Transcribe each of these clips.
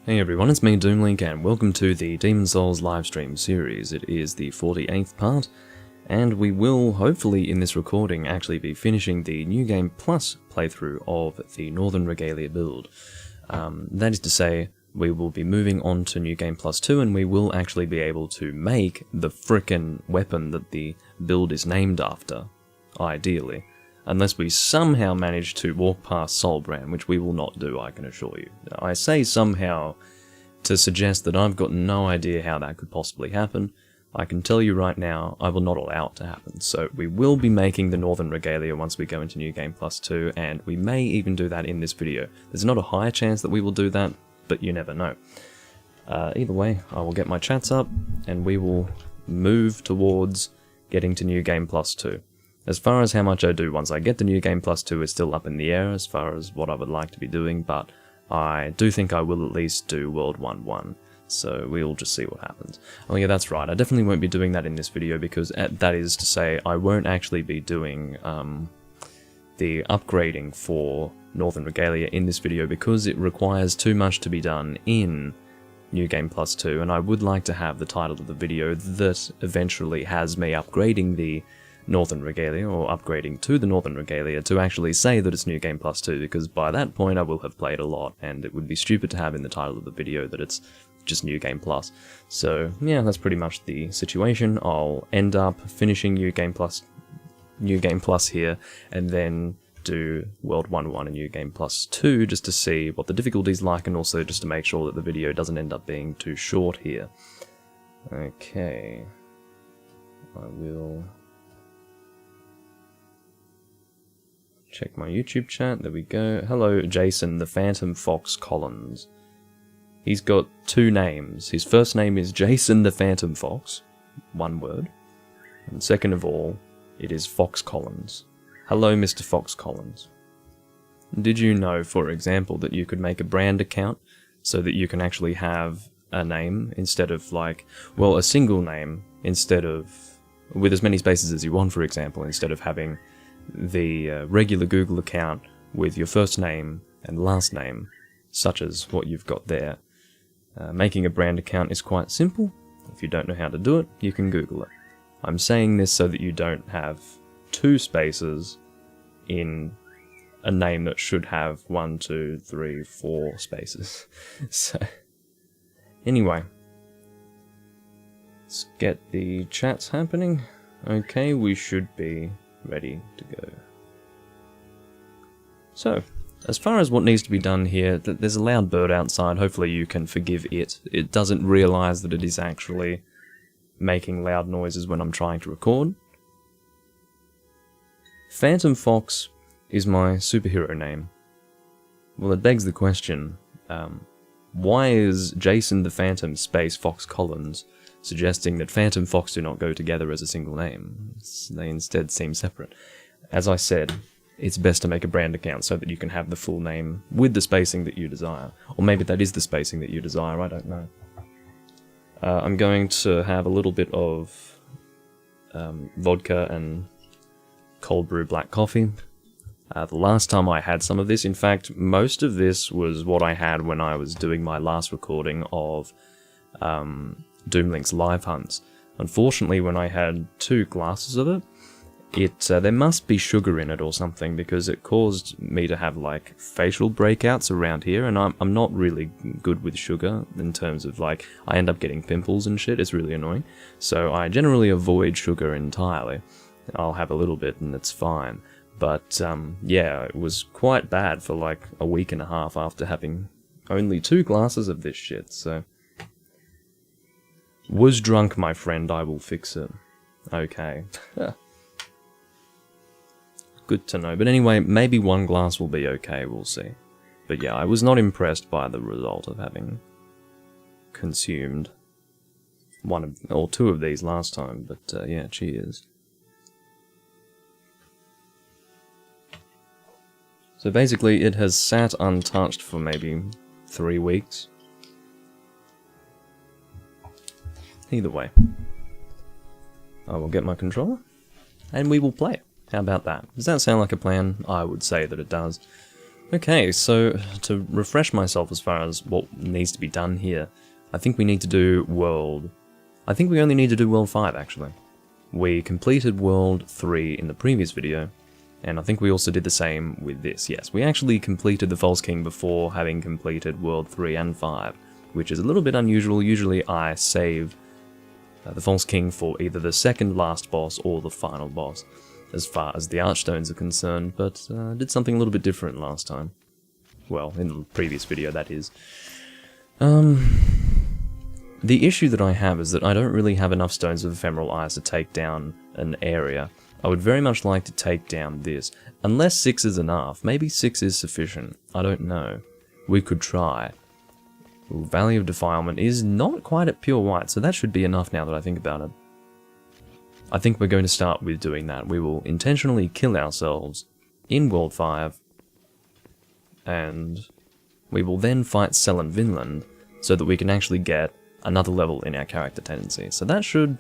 Hey everyone, it's me Doomlink and welcome to the Demon Souls livestream series. It is the 48th part, and we will hopefully in this recording actually be finishing the New Game Plus playthrough of the Northern Regalia build. That is to say, we will be moving on to New Game Plus 2 and we will actually be able to make the frickin' weapon that the build is named after, ideally. Unless we somehow manage to walk past Solbrand, which we will not do, I can assure you. I say somehow to suggest that I've got no idea how that could possibly happen. I can tell you right now, I will not allow it to happen. So we will be making the Northern Regalia once we go into New Game Plus 2, and we may even do that in this video. There's not a high chance that we will do that, but you never know. Either way, I will get my chats up, and we will move towards getting to New Game Plus 2. As far as how much I do once I get the New Game Plus 2 is still up in the air as far as what I would like to be doing, but I do think I will at least do World 1-1, so we'll just see what happens. Oh yeah, that's right, I definitely won't be doing that in this video because that is to say I won't actually be doing the upgrading for Northern Regalia in this video because it requires too much to be done in New Game Plus 2, and I would like to have the title of the video that eventually has me upgrading the Northern Regalia, or upgrading to the Northern Regalia, to actually say that it's New Game Plus 2, because by that point I will have played a lot, and it would be stupid to have in the title of the video that it's just New Game Plus. So yeah, that's pretty much the situation. I'll end up finishing New Game Plus here, and then do World 1-1 and New Game Plus 2, just to see what the difficulty's like, and also just to make sure that the video doesn't end up being too short here. Okay, I will check my YouTube chat, there we go. Hello, Jason the Phantom Fox Collins. He's got two names. His first name is Jason the Phantom Fox, one word. And second of all, it is Fox Collins. Hello, Mr. Fox Collins. Did you know, for example, that you could make a brand account so that you can actually have a name instead of like, well, a single name instead of, with as many spaces as you want, for example, instead of having the regular Google account with your first name and last name, such as what you've got there. Making a brand account is quite simple. If you don't know how to do it, you can Google it. I'm saying this so that you don't have two spaces in a name that should have 1, 2, 3, 4 spaces. So, anyway, let's get the chats happening. Okay, we should be ready to go. So, as far as what needs to be done here, there's a loud bird outside, hopefully you can forgive it. It doesn't realise that it is actually making loud noises when I'm trying to record. Phantom Fox is my superhero name. Well, it begs the question, why is Jason the Phantom space Fox Collins suggesting that Phantom Fox do not go together as a single name? They instead seem separate. As I said, it's best to make a brand account so that you can have the full name with the spacing that you desire. Or maybe that is the spacing that you desire, I don't know. I'm going to have a little bit of vodka and cold brew black coffee. The last time I had some of this, in fact, most of this was what I had when I was doing my last recording of Doomlink's live hunts. Unfortunately, when I had 2 glasses of it, there must be sugar in it or something, because it caused me to have like facial breakouts around here, and I'm not really good with sugar in terms of like, I end up getting pimples and shit. It's really annoying. So I generally avoid sugar entirely. I'll have a little bit and it's fine. But yeah, it was quite bad for like a week and a half after having only 2 glasses of this shit, so. Was drunk, my friend, I will fix it. Okay. Good to know. But anyway, maybe 1 glass will be okay, we'll see. But yeah, I was not impressed by the result of having consumed 1 or 2 of these last time, but yeah, cheers. So basically, it has sat untouched for maybe 3 weeks. Either way, I will get my controller, and we will play. How about that? Does that sound like a plan? I would say that it does. Okay, so to refresh myself as far as what needs to be done here, I think we need to do World... I think we only need to do World 5, actually. We completed World 3 in the previous video, and I think we also did the same with this. Yes, we actually completed the False King before having completed World 3 and 5, which is a little bit unusual. Usually I save the False King for either the second last boss or the final boss, as far as the Archstones are concerned, but did something a little bit different last time. Well, in the previous video, that is. The issue that I have is that I don't really have enough Stones of Ephemeral Eyes to take down an area. I would very much like to take down this. Unless 6 is enough. Maybe 6 is sufficient. I don't know. We could try. Ooh, Valley of Defilement is not quite at pure white, so that should be enough now that I think about it. I think we're going to start with doing that. We will intentionally kill ourselves in World 5, and we will then fight Selen Vinland so that we can actually get another level in our character tendency. So that should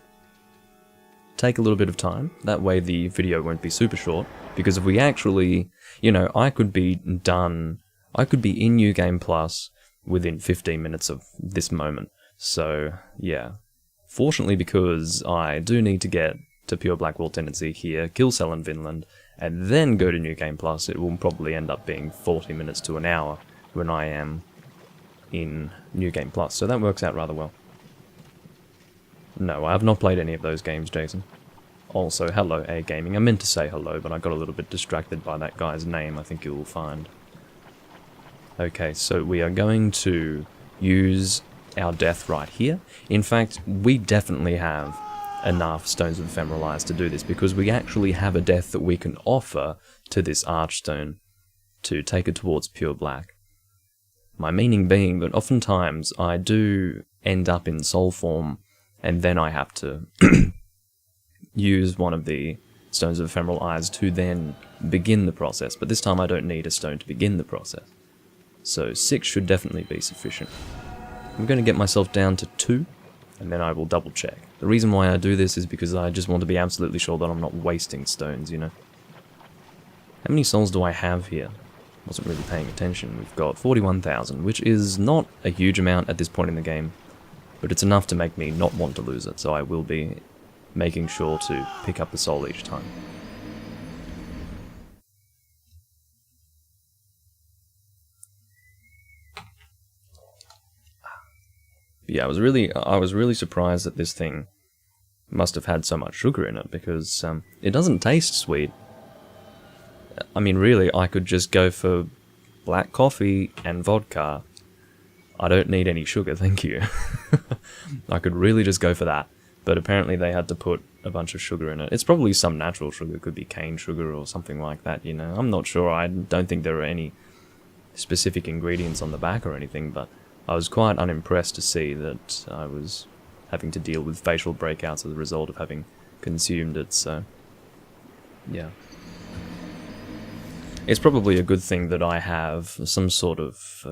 take a little bit of time. That way the video won't be super short, because if we actually, you know, I could be in New Game Plus within 15 minutes of this moment. So, yeah. Fortunately, because I do need to get to pure Black Wall tendency here, kill Selen Vinland, and then go to New Game Plus, it will probably end up being 40 minutes to an hour when I am in New Game Plus, so that works out rather well. No, I have not played any of those games, Jason. Also, hello, A Gaming. I meant to say hello, but I got a little bit distracted by that guy's name, I think you will find. Okay, so we are going to use our death right here. In fact, we definitely have enough Stones of Ephemeral Eyes to do this, because we actually have a death that we can offer to this Archstone to take it towards pure black. My meaning being that oftentimes I do end up in soul form, and then I have to use one of the Stones of Ephemeral Eyes to then begin the process, but this time I don't need a stone to begin the process. So 6 should definitely be sufficient. I'm going to get myself down to 2, and then I will double check. The reason why I do this is because I just want to be absolutely sure that I'm not wasting stones, you know. How many souls do I have here? Wasn't really paying attention. We've got 41,000, which is not a huge amount at this point in the game, but it's enough to make me not want to lose it, so I will be making sure to pick up the soul each time. Yeah, I was really surprised that this thing must have had so much sugar in it, because it doesn't taste sweet. I mean, really, I could just go for black coffee and vodka. I don't need any sugar, thank you. I could really just go for that, but apparently they had to put a bunch of sugar in it. It's probably some natural sugar, it could be cane sugar or something like that, you know. I'm not sure, I don't think there are any specific ingredients on the back or anything, but I was quite unimpressed to see that I was having to deal with facial breakouts as a result of having consumed it, so yeah. It's probably a good thing that I have some sort of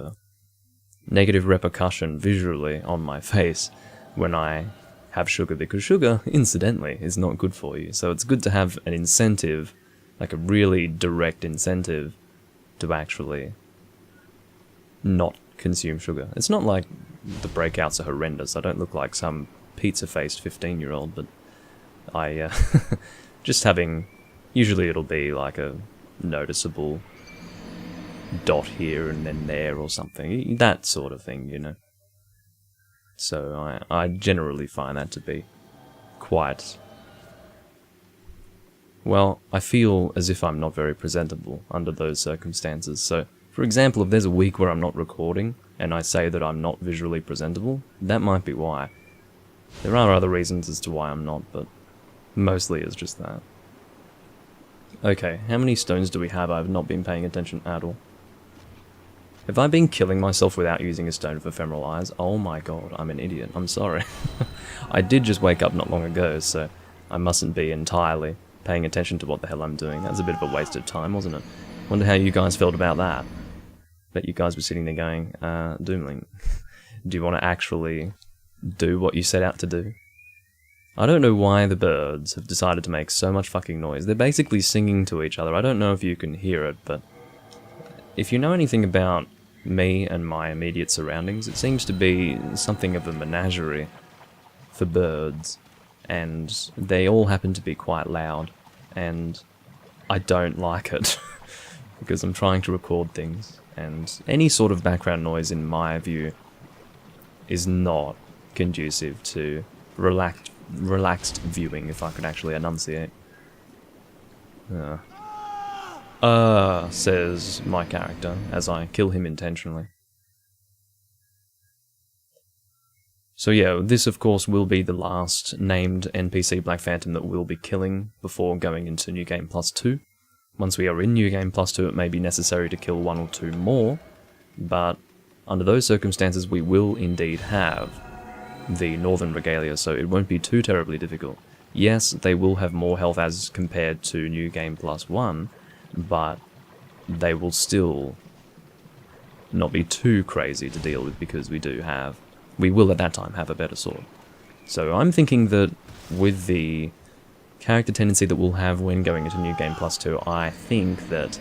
negative repercussion visually on my face when I have sugar, because sugar, incidentally, is not good for you. So it's good to have an incentive, like a really direct incentive, to actually not consume sugar. It's not like the breakouts are horrendous. I don't look like some pizza-faced 15-year-old, but I, just having, usually it'll be like a noticeable dot here and then there or something, that sort of thing, you know. So I generally find that to be quite, well, I feel as if I'm not very presentable under those circumstances. So, for example, if there's a week where I'm not recording and I say that I'm not visually presentable, that might be why. There are other reasons as to why I'm not, but mostly it's just that. Okay, how many stones do we have? I've not been paying attention at all. Have I been killing myself without using a Stone of Ephemeral Eyes? Oh my god, I'm an idiot. I'm sorry. I did just wake up not long ago, so I mustn't be entirely paying attention to what the hell I'm doing. That was a bit of a waste of time, wasn't it? Wonder how you guys felt about that. Bet you guys were sitting there going, Doomling, do you want to actually do what you set out to do? I don't know why the birds have decided to make so much fucking noise. They're basically singing to each other. I don't know if you can hear it, but if you know anything about me and my immediate surroundings, it seems to be something of a menagerie for birds, and they all happen to be quite loud, and I don't like it, because I'm trying to record things, and any sort of background noise, in my view, is not conducive to relaxed viewing, if I could actually enunciate. Says my character, as I kill him intentionally. So yeah, this of course will be the last named NPC Black Phantom that we'll be killing before going into New Game Plus 2. Once we are in New Game Plus 2, it may be necessary to kill 1 or 2 more, but under those circumstances we will indeed have the Northern Regalia, so it won't be too terribly difficult. Yes, they will have more health as compared to New Game Plus 1, but they will still not be too crazy to deal with, because we will at that time have a better sword. So I'm thinking that with the character tendency that we'll have when going into New Game Plus 2, I think that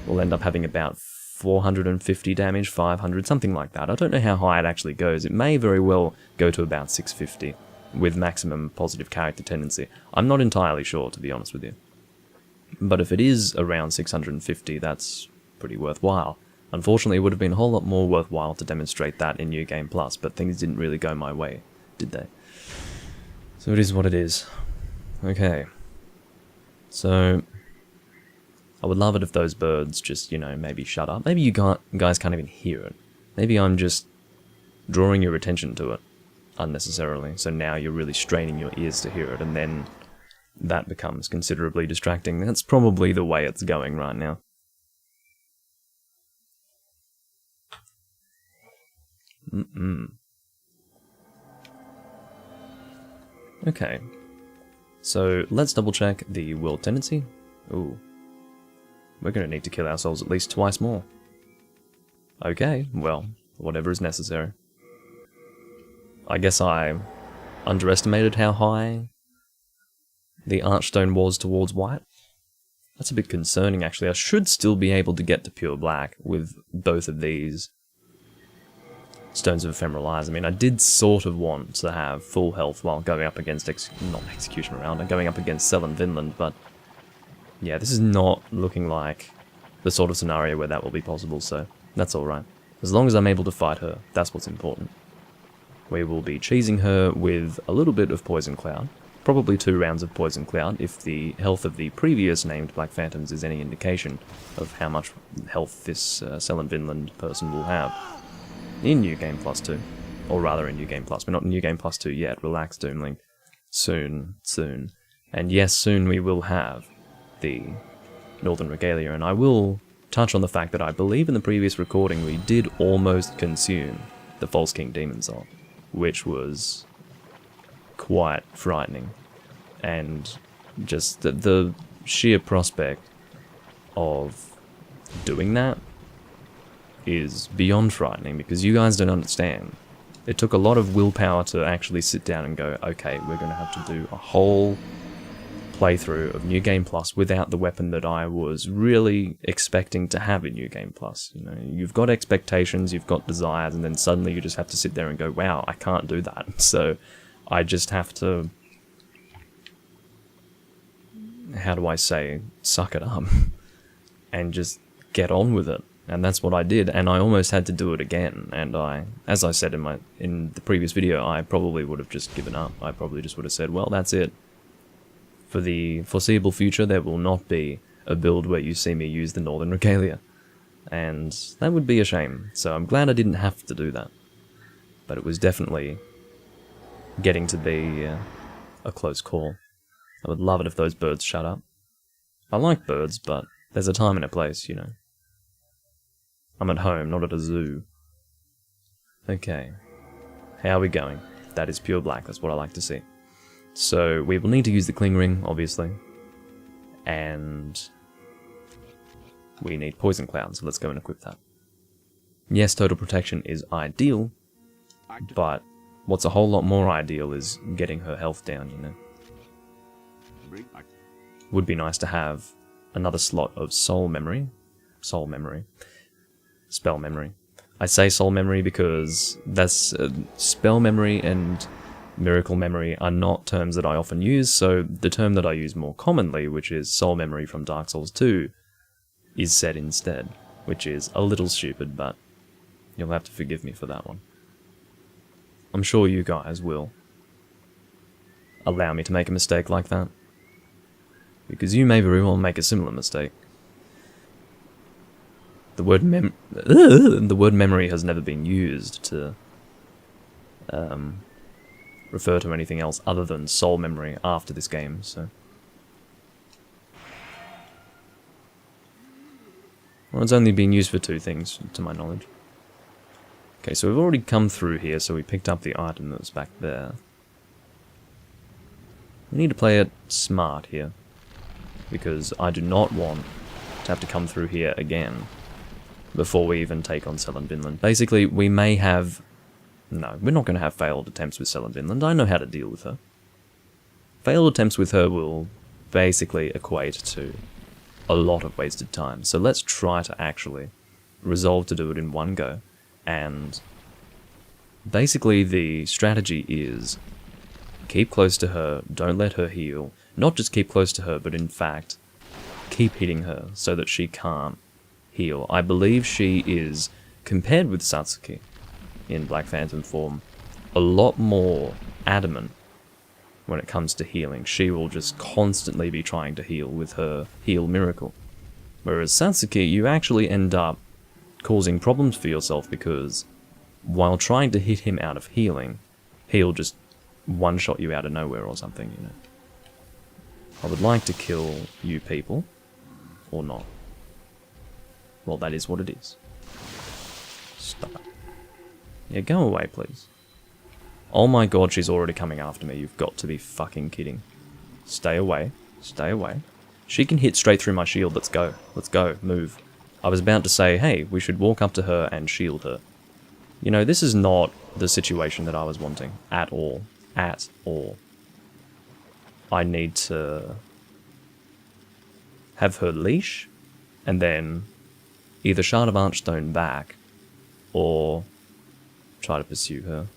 we'll end up having about 450 damage, 500, something like that. I don't know how high it actually goes. It may very well go to about 650 with maximum positive character tendency. I'm not entirely sure, to be honest with you. But if it is around 650, that's pretty worthwhile. Unfortunately, it would have been a whole lot more worthwhile to demonstrate that in New Game Plus, but things didn't really go my way, did they? So it is what it is. Okay. So I would love it if those birds just, maybe shut up. Maybe you guys can't even hear it. Maybe I'm just drawing your attention to it unnecessarily, so now you're really straining your ears to hear it, and then that becomes considerably distracting. That's probably the way it's going right now. Okay. So let's double check the world tendency. Ooh. We're going to need to kill ourselves at least twice more. Okay, well, whatever is necessary. I guess I underestimated how high the Archstone was towards white. That's a bit concerning, actually. I should still be able to get to pure black with both of these Stones of Ephemeral Eyes. I mean, I did sort of want to have full health while going up against, going up against Selen Vinland, but yeah, this is not looking like the sort of scenario where that will be possible, so that's alright. As long as I'm able to fight her, that's what's important. We will be cheesing her with a little bit of Poison Cloud, probably 2 rounds of Poison Cloud, if the health of the previous named Black Phantoms is any indication of how much health this Selen Vinland person will have in New Game Plus 2. Or rather in New Game Plus. We're not in New Game Plus 2 yet. Relax, Doomling. Soon. And yes, soon we will have the Northern Regalia, and I will touch on the fact that I believe in the previous recording we did almost consume the False King Demon Soul, which was quite frightening, and just the sheer prospect of doing that is beyond frightening, because you guys don't understand. It took a lot of willpower to actually sit down and go, okay, we're going to have to do a whole playthrough of New Game Plus without the weapon that I was really expecting to have in New Game Plus. You've got expectations, you've got desires, and then suddenly you just have to sit there and go, wow, I can't do that. So I just have to, how do I say, suck it up and just get on with it. And that's what I did, and I almost had to do it again, and as I said in the previous video, I probably would have just given up. I probably just would have said, well, that's it. For the foreseeable future, there will not be a build where you see me use the Northern Regalia, and that would be a shame, so I'm glad I didn't have to do that. But it was definitely getting to be a close call. I would love it if those birds shut up. I like birds, but there's a time and a place, I'm at home, not at a zoo. Okay. How are we going? That is pure black, that's what I like to see. So, we will need to use the Cling Ring, obviously. And we need Poison Cloud, so let's go and equip that. Yes, total protection is ideal, but what's a whole lot more ideal is getting her health down, Would be nice to have another slot of soul memory, spell memory. I say soul memory because that's spell memory and miracle memory are not terms that I often use, so the term that I use more commonly, which is soul memory from Dark Souls 2, is said instead, which is a little stupid, but you'll have to forgive me for that one. I'm sure you guys will allow me to make a mistake like that, because you may very well make a similar mistake. The word memory has never been used to refer to anything else other than soul memory after this game, so... Well, it's only been used for 2 things, to my knowledge. Okay, so we've already come through here, so we picked up the item that was back there. We need to play it smart here, because I do not want to have to come through here again before we even take on Selen Vinland. Basically, we may have... No, we're not going to have failed attempts with Selen Vinland. I know how to deal with her. Failed attempts with her will basically equate to a lot of wasted time. So let's try to actually resolve to do it in one go. And basically the strategy is keep close to her, don't let her heal. Not just keep close to her, but in fact keep hitting her so that she can't heal. I believe she is, compared with Satsuki in Black Phantom form, a lot more adamant when it comes to healing. She will just constantly be trying to heal with her heal miracle. Whereas Satsuki, you actually end up causing problems for yourself because while trying to hit him out of healing, he'll just one-shot you out of nowhere or something, you know. I would like to kill you people, or not. Well, that is what it is. Stop. Yeah, go away, please. Oh my god, she's already coming after me. You've got to be fucking kidding. Stay away. Stay away. She can hit straight through my shield. Let's go. Let's go. Move. I was about to say, hey, we should walk up to her and shield her. You know, this is not the situation that I was wanting. At all. At all. I need to have her leash, and then either Shard of Archstone back, or try to pursue her.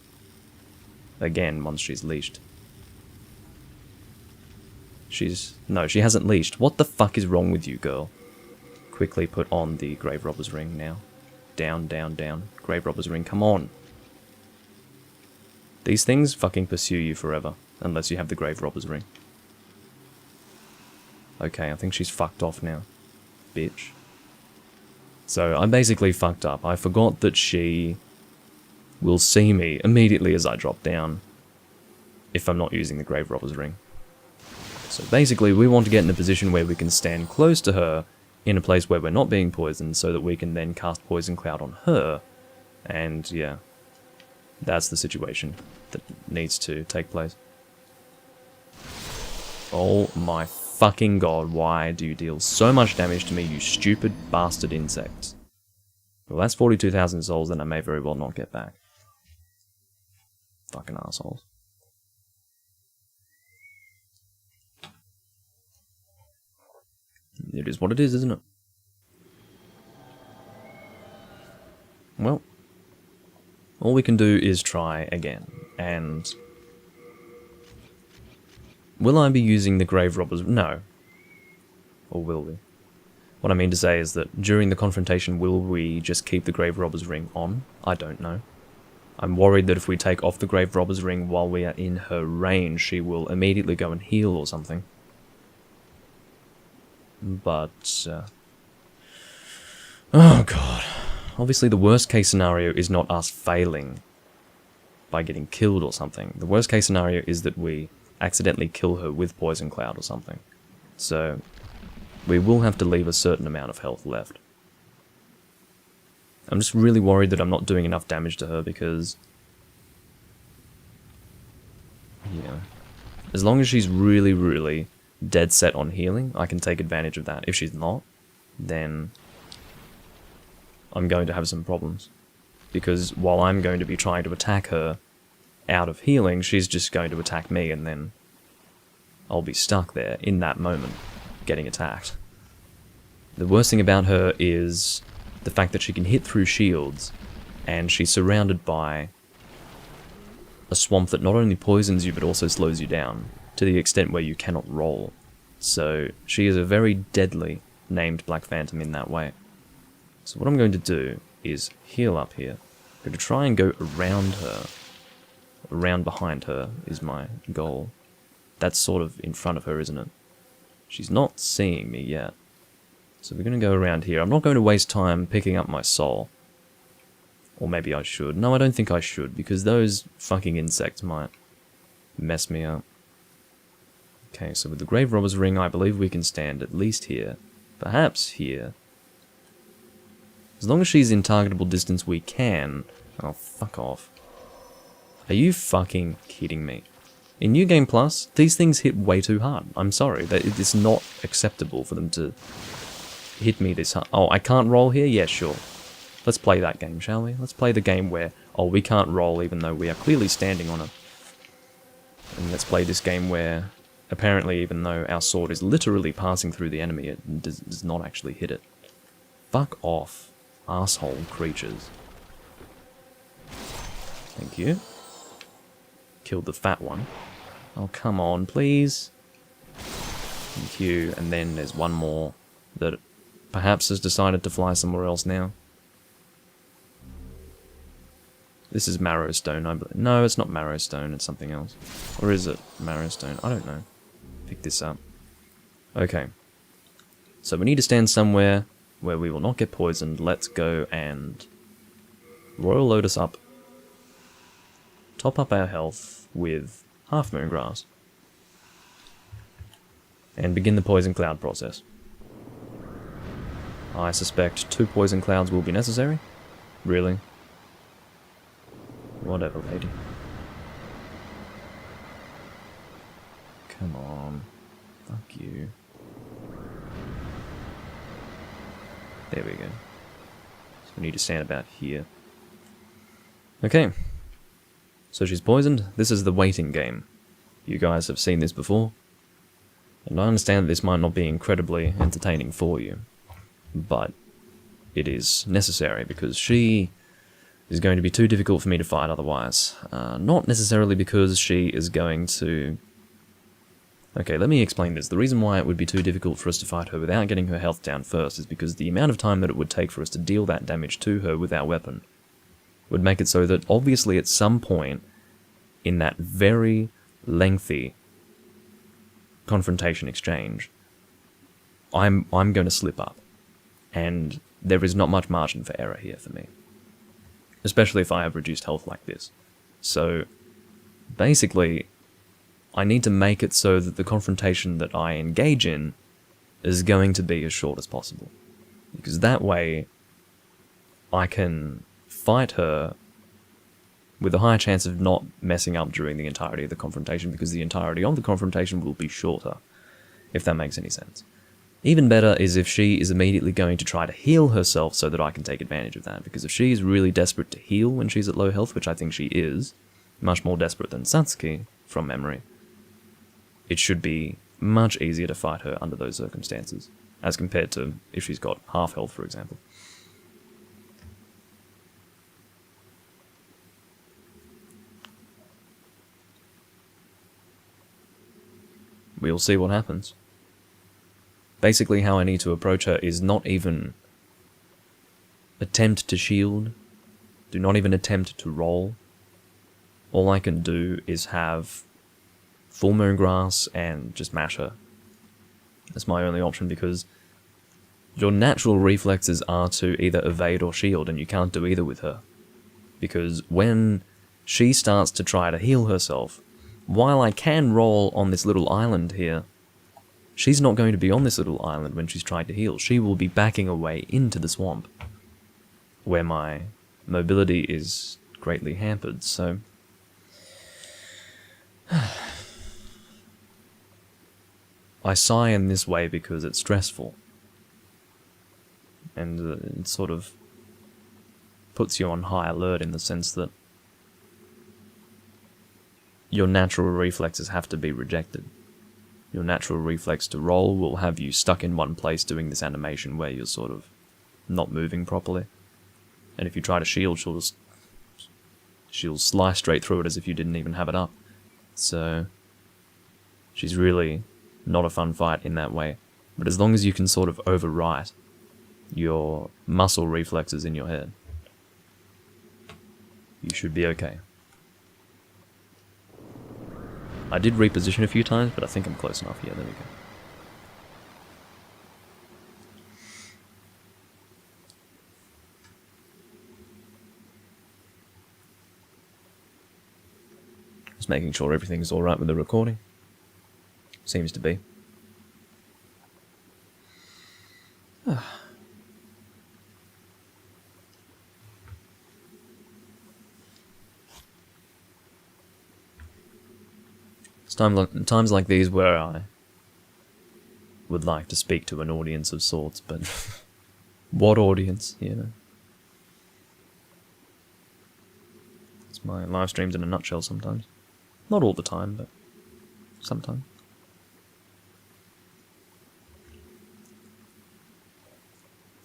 Again, once she's leashed. No, she hasn't leashed. What the fuck is wrong with you, girl? Quickly put on the Grave Robber's Ring now. Down, down, down. Grave Robber's Ring, come on. These things fucking pursue you forever, unless you have the Grave Robber's Ring. Okay, I think she's fucked off now. Bitch. So, I basically fucked up. I forgot that she will see me immediately as I drop down if I'm not using the Grave Robber's Ring. So basically, we want to get in a position where we can stand close to her in a place where we're not being poisoned so that we can then cast Poison Cloud on her. And yeah, that's the situation that needs to take place. Oh my fucking god, why do you deal so much damage to me, you stupid bastard insects? Well, that's 42,000 souls that I may very well not get back. Fucking assholes. It is what it is, isn't it? Well, all we can do is try again, and... Will I be using the Grave Robbers? No. Or will we? What I mean to say is that during the confrontation, will we just keep the Grave Robber's Ring on? I don't know. I'm worried that if we take off the Grave Robber's Ring while we are in her range, she will immediately go and heal or something. But, oh god. Obviously the worst case scenario is not us failing by getting killed or something. The worst case scenario is that we accidentally kill her with Poison Cloud or something. So, we will have to leave a certain amount of health left. I'm just really worried that I'm not doing enough damage to her because... yeah. As long as she's really, really dead set on healing, I can take advantage of that. If she's not, then I'm going to have some problems. Because while I'm going to be trying to attack her out of healing, she's just going to attack me and then I'll be stuck there in that moment, getting attacked. The worst thing about her is the fact that she can hit through shields, and she's surrounded by a swamp that not only poisons you but also slows you down, to the extent where you cannot roll. So she is a very deadly named Black Phantom in that way. So what I'm going to do is heal up here. I'm going to try and go around her. Around behind her is my goal. That's sort of in front of her, isn't it? She's not seeing me yet. So we're going to go around here. I'm not going to waste time picking up my soul. Or maybe I should. No, I don't think I should, because those fucking insects might mess me up. Okay, so with the Grave Robber's Ring, I believe we can stand at least here. Perhaps here. As long as she's in targetable distance, we can. Oh, fuck off. Are you fucking kidding me? In New Game Plus, these things hit way too hard. I'm sorry. It's not acceptable for them to hit me this hard. Oh, I can't roll here? Yeah, sure. Let's play that game, shall we? Let's play the game where, oh, we can't roll even though we are clearly standing on it. And let's play this game where, apparently, even though our sword is literally passing through the enemy, it does not actually hit it. Fuck off, asshole creatures. Thank you. Killed the fat one. Oh, come on, please. Thank you. And then there's one more that perhaps has decided to fly somewhere else now. This is Marrowstone, I believe. No, it's not Marrowstone, it's something else. Or is it Marrowstone? I don't know. Pick this up. Okay. So we need to stand somewhere where we will not get poisoned. Let's go and Royal Lotus up. Top up our health with half moon grass. And begin the poison cloud process. I suspect 2 poison clouds will be necessary. Really? Whatever, lady. Come on. Fuck you. There we go. So we need to stand about here. Okay. So she's poisoned. This is the waiting game. You guys have seen this before. And I understand that this might not be incredibly entertaining for you. But it is necessary because she is going to be too difficult for me to fight otherwise. Not necessarily because she is going to... Okay, let me explain this. The reason why it would be too difficult for us to fight her without getting her health down first is because the amount of time that it would take for us to deal that damage to her with our weapon would make it so that obviously at some point in that very lengthy confrontation exchange, I'm going to slip up. And there is not much margin for error here for me. Especially if I have reduced health like this. So, basically, I need to make it so that the confrontation that I engage in is going to be as short as possible. Because that way, I can fight her with a higher chance of not messing up during the entirety of the confrontation, because the entirety of the confrontation will be shorter, if that makes any sense. Even better is if she is immediately going to try to heal herself so that I can take advantage of that, because if she is really desperate to heal when she's at low health, which I think she is, much more desperate than Satsuki, from memory, it should be much easier to fight her under those circumstances, as compared to if she's got half health, for example. We'll see what happens. Basically, how I need to approach her is not even attempt to shield, do not even attempt to roll. All I can do is have full moon grass and just mash her. That's my only option, because your natural reflexes are to either evade or shield, and you can't do either with her. Because when she starts to try to heal herself, while I can roll on this little island here, she's not going to be on this little island when she's trying to heal. She will be backing away into the swamp, where my mobility is greatly hampered, so... I sigh in this way because it's stressful. And it sort of puts you on high alert in the sense that your natural reflexes have to be rejected. Your natural reflex to roll will have you stuck in one place doing this animation where you're sort of not moving properly. And if you try to shield, she'll slice straight through it as if you didn't even have it up. So she's really not a fun fight in that way. But as long as you can sort of overwrite your muscle reflexes in your head, you should be okay. I did reposition a few times, but I think I'm close enough. Yeah, there we go. Just making sure everything's alright with the recording. Seems to be. It's times like these where I would like to speak to an audience of sorts, but what audience, you know? It's my live streams in a nutshell sometimes. Not all the time, but sometimes.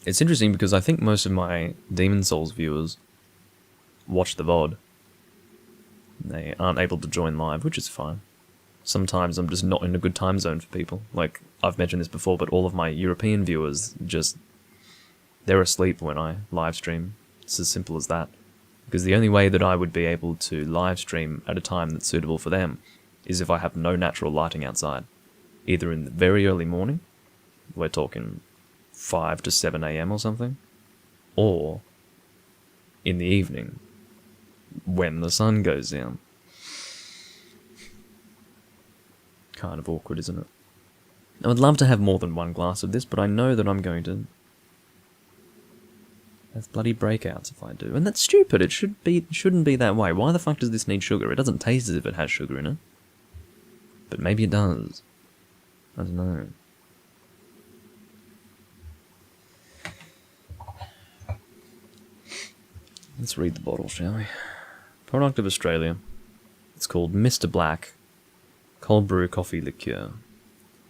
It's interesting because I think most of my Demon Souls viewers watch the VOD. They aren't able to join live, which is fine. Sometimes I'm just not in a good time zone for people. Like, I've mentioned this before, but all of my European viewers they're asleep when I live stream. It's as simple as that. Because the only way that I would be able to live stream at a time that's suitable for them is if I have no natural lighting outside. Either in the very early morning, we're talking 5 to 7 AM or something, or in the evening, when the sun goes down. Kind of awkward, isn't it? I would love to have more than one glass of this, but I know that I'm going to have bloody breakouts if I do. And that's stupid, it shouldn't be that way. Why the fuck does this need sugar? It doesn't taste as if it has sugar in it. But maybe it does. I don't know. Let's read the bottle, shall we? Product of Australia. It's called Mr. Black Cold Brew Coffee Liqueur.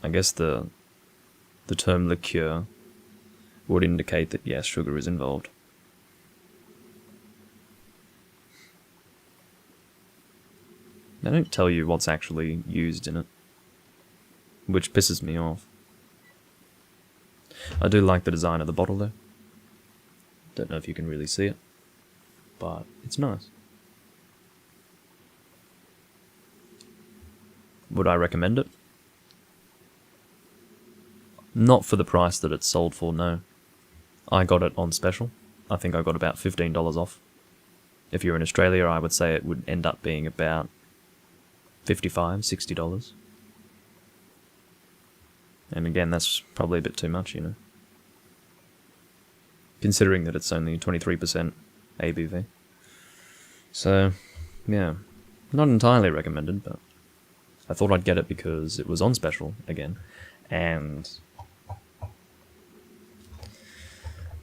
I guess the term liqueur would indicate that yes, sugar is involved. They don't tell you what's actually used in it, which pisses me off. I do like the design of the bottle though. Don't know if you can really see it, but it's nice. Would I recommend it? Not for the price that it's sold for, no. I got it on special. I think I got about $15 off. If you're in Australia, I would say it would end up being about $55, $60. And again, that's probably a bit too much, you know. Considering that it's only 23% ABV. So, yeah. Not entirely recommended, but I thought I'd get it because it was on special again. And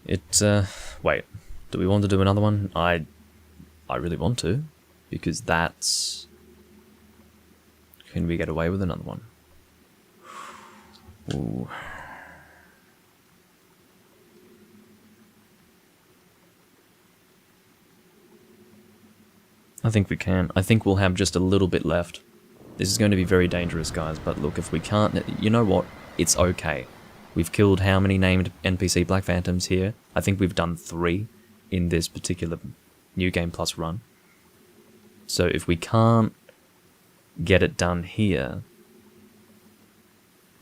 it, wait, do we want to do another one? I really want to, because that's... Can we get away with another one? Ooh. I think we can. I think we'll have just a little bit left. This is going to be very dangerous, guys, but look, if we can't... You know what? It's okay. We've killed how many named NPC Black Phantoms here? I think we've done 3 in this particular New Game Plus run. So if we can't get it done here,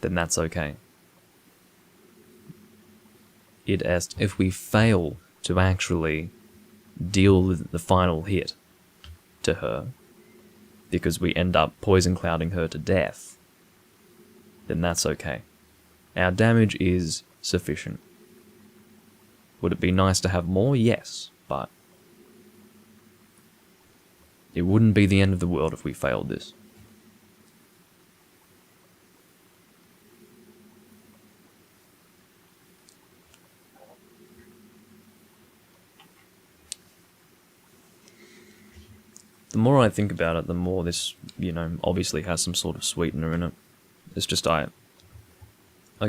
then that's okay. If we fail to actually deal with the final hit to her, because we end up poison clouding her to death, then that's okay. Our damage is sufficient. Would it be nice to have more? Yes, but it wouldn't be the end of the world if we failed this. The more I think about it, the more this, you know, obviously has some sort of sweetener in it. It's just I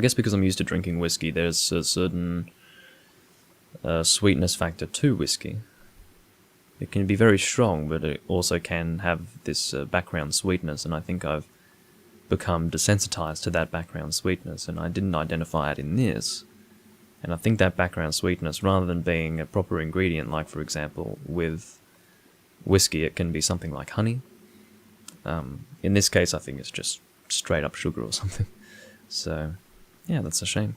guess because I'm used to drinking whiskey, there's a certain sweetness factor to whiskey. It can be very strong, but it also can have this background sweetness, and I think I've become desensitized to that background sweetness, and I didn't identify it in this. And I think that background sweetness, rather than being a proper ingredient, like for example with whiskey, it can be something like honey. In this case, I think it's just straight up sugar or something. So, yeah, that's a shame.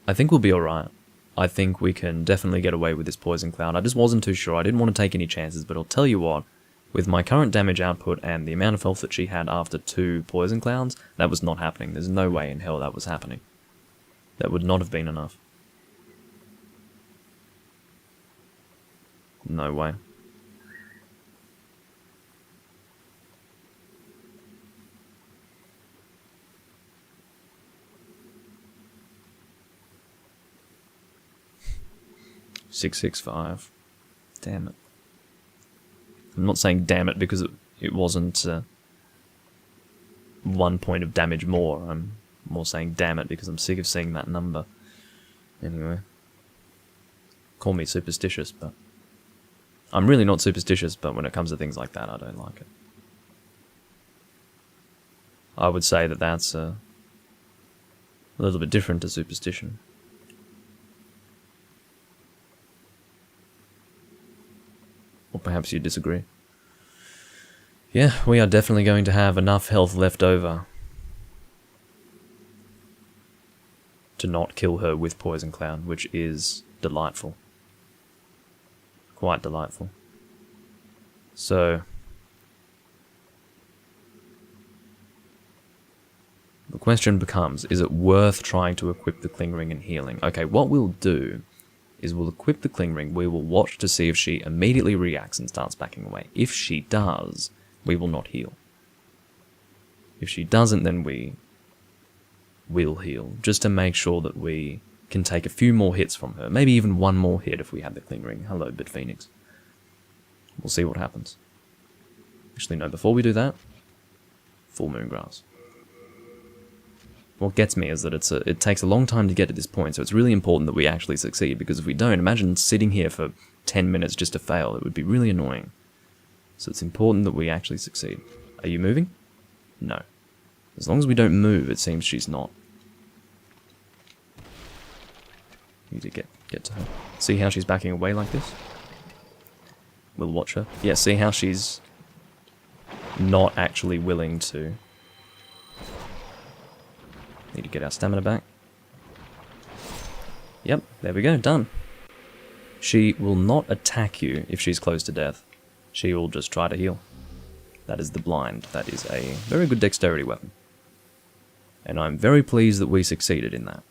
I think we'll be alright. I think we can definitely get away with this poison cloud. I just wasn't too sure. I didn't want to take any chances, but I'll tell you what, with my current damage output and the amount of health that she had after 2 poison clouds, that was not happening. There's no way in hell that was happening. That would not have been enough. No way. $665. Damn it. I'm not saying damn it because it wasn't 1 point of damage more. I'm more saying damn it because I'm sick of seeing that number. Anyway. Call me superstitious, but... I'm really not superstitious, but when it comes to things like that, I don't like it. I would say that that's a little bit different to superstition. Or perhaps you disagree. Yeah, we are definitely going to have enough health left over to not kill her with Poison Cloud, which is delightful. Quite delightful. So, the question becomes, is it worth trying to equip the Cling Ring and healing? Okay, what we'll do is we'll equip the Cling Ring, we will watch to see if she immediately reacts and starts backing away. If she does, we will not heal. If she doesn't, then we will heal, just to make sure that we can take a few more hits from her. Maybe even one more hit if we had the Cling Ring. Hello, Bit Phoenix. We'll see what happens. Actually, no, before we do that, Full Moon Grass. What gets me is that it takes a long time to get to this point, so it's really important that we actually succeed, because if we don't, imagine sitting here for 10 minutes just to fail. It would be really annoying. So it's important that we actually succeed. Are you moving? No. As long as we don't move, it seems she's not. Need to get to her. See how she's backing away like this? We'll watch her. Yeah, see how she's not actually willing to... Need to get our stamina back. Yep, there we go, done. She will not attack you if she's close to death. She will just try to heal. That is the blind. That is a very good dexterity weapon. And I'm very pleased that we succeeded in that.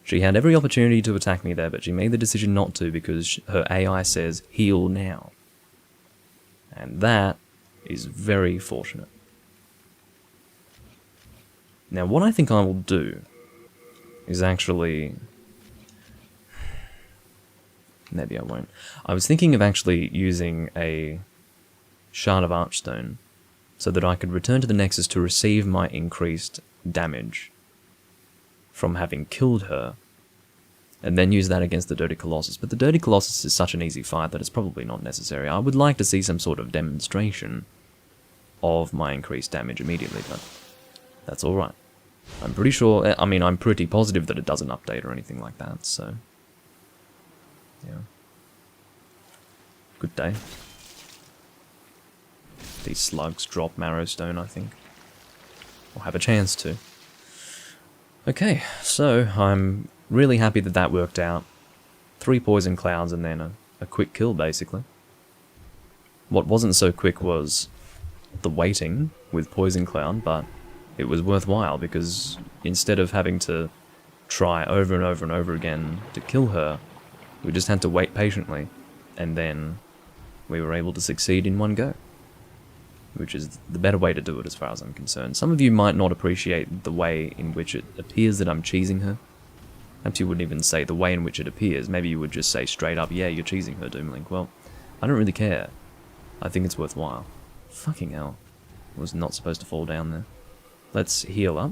She had every opportunity to attack me there, but she made the decision not to because her AI says, heal now. And that is very fortunate. Now, what I think I will do is actually... Maybe I won't. I was thinking of actually using a Shard of Archstone so that I could return to the Nexus to receive my increased damage from having killed her, and then use that against the Dirty Colossus. But the Dirty Colossus is such an easy fight that it's probably not necessary. I would like to see some sort of demonstration of my increased damage immediately, but that's alright. I'm pretty sure, I mean, I'm pretty positive that it doesn't update or anything like that, so... Yeah. Good day. These slugs drop Marrowstone, I think. Or have a chance to. Okay, so I'm really happy that that worked out. 3 poison clouds and then a quick kill, basically. What wasn't so quick was the waiting with Poison Cloud, but it was worthwhile because instead of having to try over and over and over again to kill her, we just had to wait patiently, and then we were able to succeed in one go. Which is the better way to do it as far as I'm concerned. Some of you might not appreciate the way in which it appears that I'm cheesing her. Perhaps you wouldn't even say the way in which it appears. Maybe you would just say straight up, yeah, you're cheesing her, Doomlink. Well, I don't really care. I think it's worthwhile. Fucking hell. Was not supposed to fall down there. Let's heal up.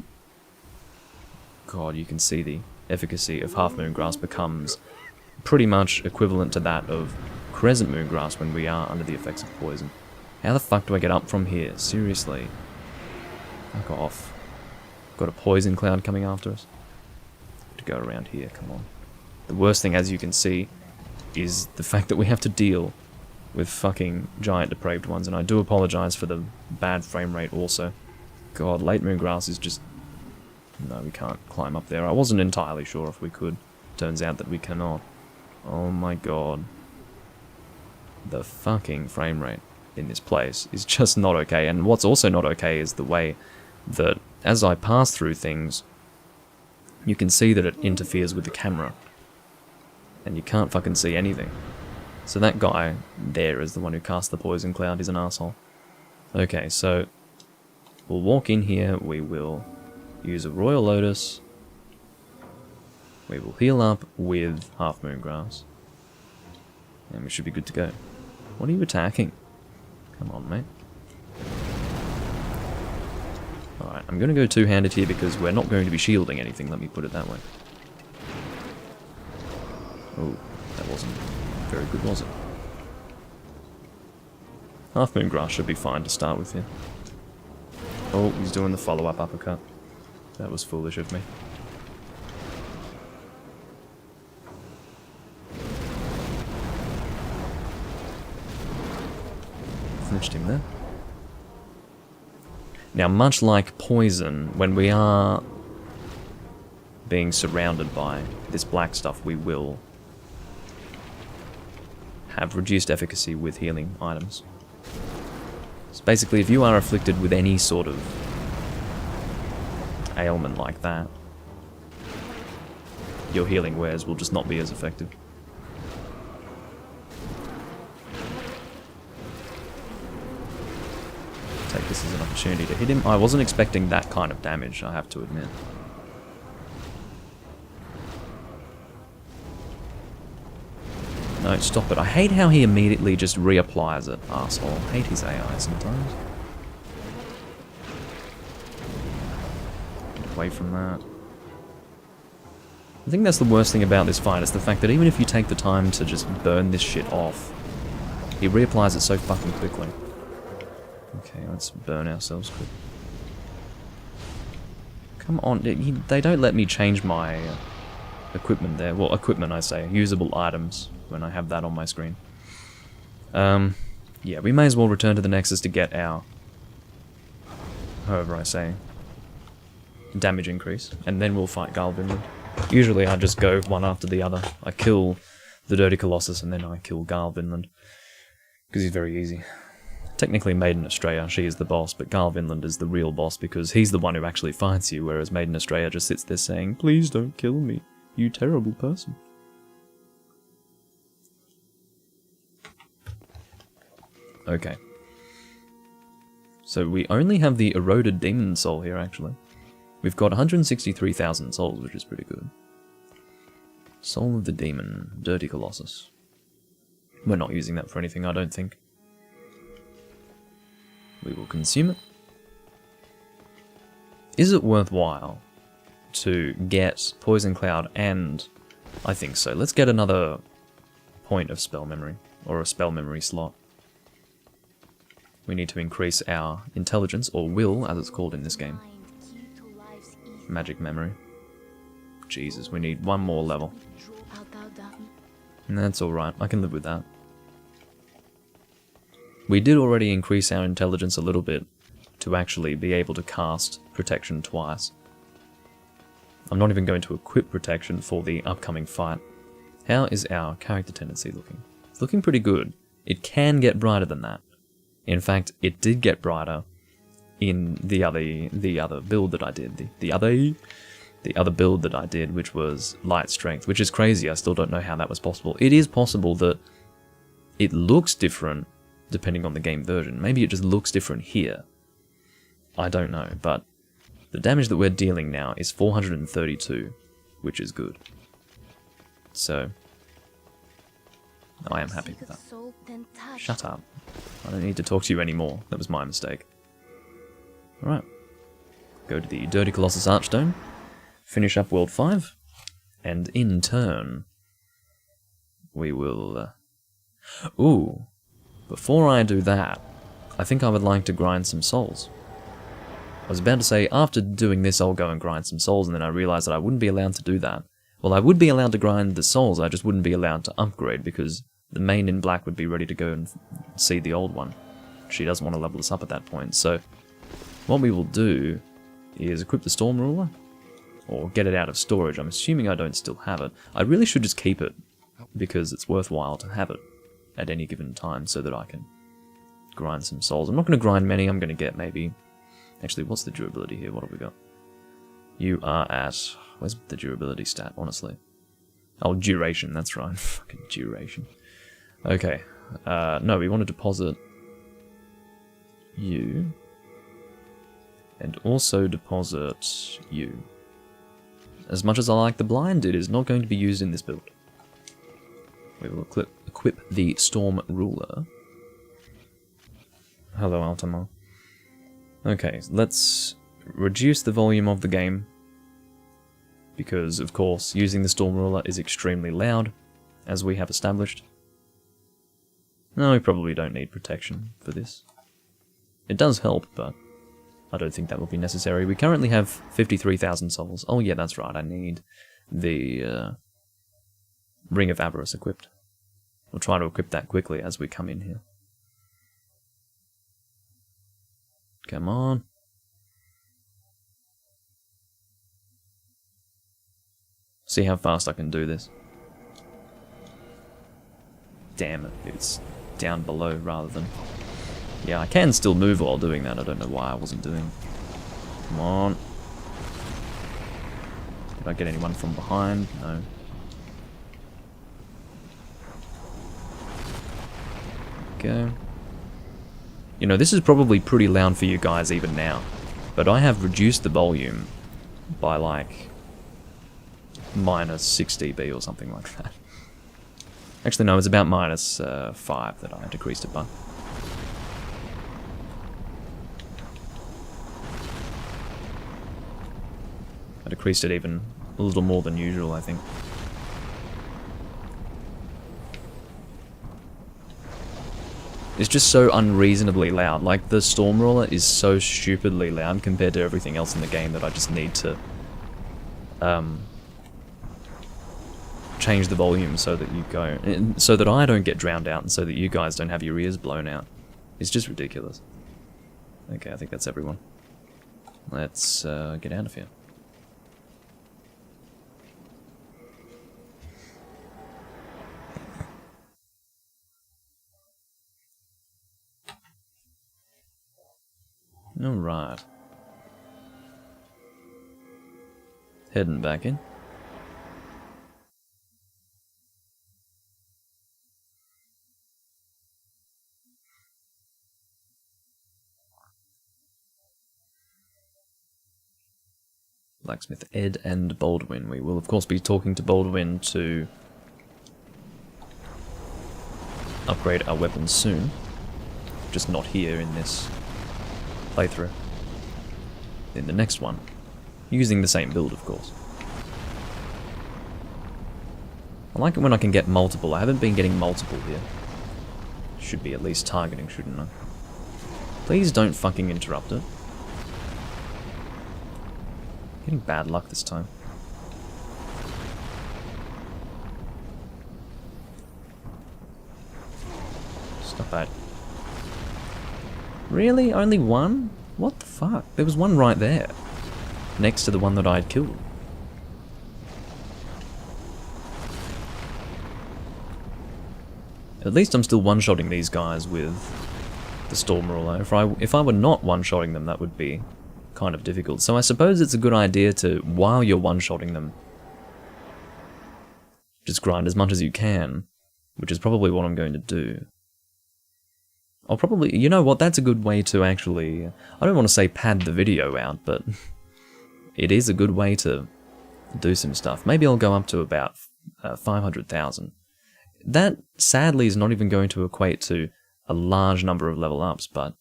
God, you can see the efficacy of Half Moon Grass becomes pretty much equivalent to that of Crescent Moon Grass when we are under the effects of poison. How the fuck do I get up from here? Seriously. Fuck off. Got a poison cloud coming after us. To go around here, come on. The worst thing, as you can see, is the fact that we have to deal with fucking giant depraved ones, and I do apologize for the bad frame rate also. God, Late Moon Grass is just... No, we can't climb up there. I wasn't entirely sure if we could. Turns out that we cannot. Oh my god. The fucking frame rate in this place is just not okay, and what's also not okay is the way that as I pass through things, you can see that it interferes with the camera. And you can't fucking see anything. So that guy there is the one who cast the poison cloud, is an asshole. Okay, so we'll walk in here, we will use a Royal Lotus, we will heal up with Half Moon Grass, and we should be good to go. What are you attacking? Come on, mate. Alright, I'm going to go two-handed here because we're not going to be shielding anything, let me put it that way. Oh, that wasn't very good, was it? Half Moon Grass should be fine to start with here. Oh, he's doing the follow-up uppercut. That was foolish of me. Finished him there. Now, much like poison, when we are being surrounded by this black stuff, we will have reduced efficacy with healing items. So basically, if you are afflicted with any sort of ailment like that, your healing wares will just not be as effective. Take this as an opportunity to hit him. I wasn't expecting that kind of damage, I have to admit. No, stop it. I hate how he immediately just reapplies it, arsehole. I hate his AI sometimes. Get away from that. I think that's the worst thing about this fight, is the fact that even if you take the time to just burn this shit off, he reapplies it so fucking quickly. Okay, let's burn ourselves quick. Come on, they don't let me change my equipment there. Well, equipment I say, usable items, when I have that on my screen. Yeah, we may as well return to the Nexus to get our, however I say, damage increase, and then we'll fight Garl Vinland. Usually I just go one after the other. I kill the Dirty Colossus and then I kill Garl Vinland, because he's very easy. Technically Maiden Estrella, she is the boss, but Garl Vinland is the real boss because he's the one who actually fights you, whereas Maiden Estrella just sits there saying, "Please don't kill me, you terrible person." Okay. So we only have the Eroded Demon Soul here, actually. We've got 163,000 souls, which is pretty good. Soul of the Demon, Dirty Colossus. We're not using that for anything, I don't think. We will consume it. Is it worthwhile to get Poison Cloud and... I think so. Let's get another point of spell memory, or a spell memory slot. We need to increase our intelligence, or will, as it's called in this game. Magic memory. Jesus, we need one more level. And that's alright, I can live with that. We did already increase our intelligence a little bit to actually be able to cast protection twice. I'm not even going to equip protection for the upcoming fight. How is our character tendency looking? It's looking pretty good. It can get brighter than that. In fact, it did get brighter in the other build that I did. The other build that I did, which was Light Strength, which is crazy. I still don't know how that was possible. It is possible that it looks different depending on the game version. Maybe it just looks different here. I don't know, but the damage that we're dealing now is 432, which is good. So, I am happy with that. Shut up. I don't need to talk to you anymore. That was my mistake. Alright. Go to the Dirty Colossus Archstone, finish up World 5, and in turn, we will... Ooh, before I do that, I think I would like to grind some souls. I was about to say, after doing this I'll go and grind some souls, and then I realized that I wouldn't be allowed to do that. Well, I would be allowed to grind the souls, I just wouldn't be allowed to upgrade, because the main in black would be ready to go and see the old one. She doesn't want to level us up at that point, so what we will do is equip the Storm Ruler, or get it out of storage. I'm assuming I don't still have it. I really should just keep it, because it's worthwhile to have it at any given time, so that I can grind some souls. I'm not going to grind many, I'm going to get maybe... Actually, what's the durability here? What have we got? You are at... Where's the durability stat, honestly? Oh, duration, that's right. Fucking duration. Okay. No, we want to deposit you. And also deposit you. As much as I like the blind, it is not going to be used in this build. We will equip the Storm Ruler. Hello, Altamar. Okay, let's reduce the volume of the game. Because, of course, using the Storm Ruler is extremely loud, as we have established. No, we probably don't need protection for this. It does help, but I don't think that will be necessary. We currently have 53,000 souls. Oh yeah, that's right, I need the Ring of Avarice equipped. We'll try to equip that quickly as we come in here. Come on. See how fast I can do this. Damn it, it's down below rather than... Yeah, I can still move while doing that, I don't know why I wasn't doing it. Come on. Did I get anyone from behind? No. Go. You know, this is probably pretty loud for you guys even now, but I have reduced the volume by like minus 6 dB or something like that. Actually no, it's about minus 5 that I decreased it by. I decreased it even a little more than usual, I think. It's just so unreasonably loud. Like, the Storm Ruler is so stupidly loud compared to everything else in the game that I just need to change the volume so that you go, so that I don't get drowned out and so that you guys don't have your ears blown out. It's just ridiculous. Okay, I think that's everyone. Let's get out of here. Alright. Heading back in. Blacksmith Ed and Baldwin. We will of course be talking to Baldwin to upgrade our weapons soon. Just not here in this playthrough. In the next one. Using the same build, of course. I like it when I can get multiple. I haven't been getting multiple here. Should be at least targeting, shouldn't I? Please don't fucking interrupt it. Getting bad luck this time. Stop that. Really? Only one? What the fuck? There was one right there. Next to the one that I had killed. At least I'm still one-shotting these guys with the Storm Ruler. If I were not one-shotting them, that would be kind of difficult. So I suppose it's a good idea to, while you're one-shotting them, just grind as much as you can, which is probably what I'm going to do. I'll probably, you know what, that's a good way to actually, I don't want to say pad the video out, but it is a good way to do some stuff. Maybe I'll go up to about 500,000. That, sadly, is not even going to equate to a large number of level ups, but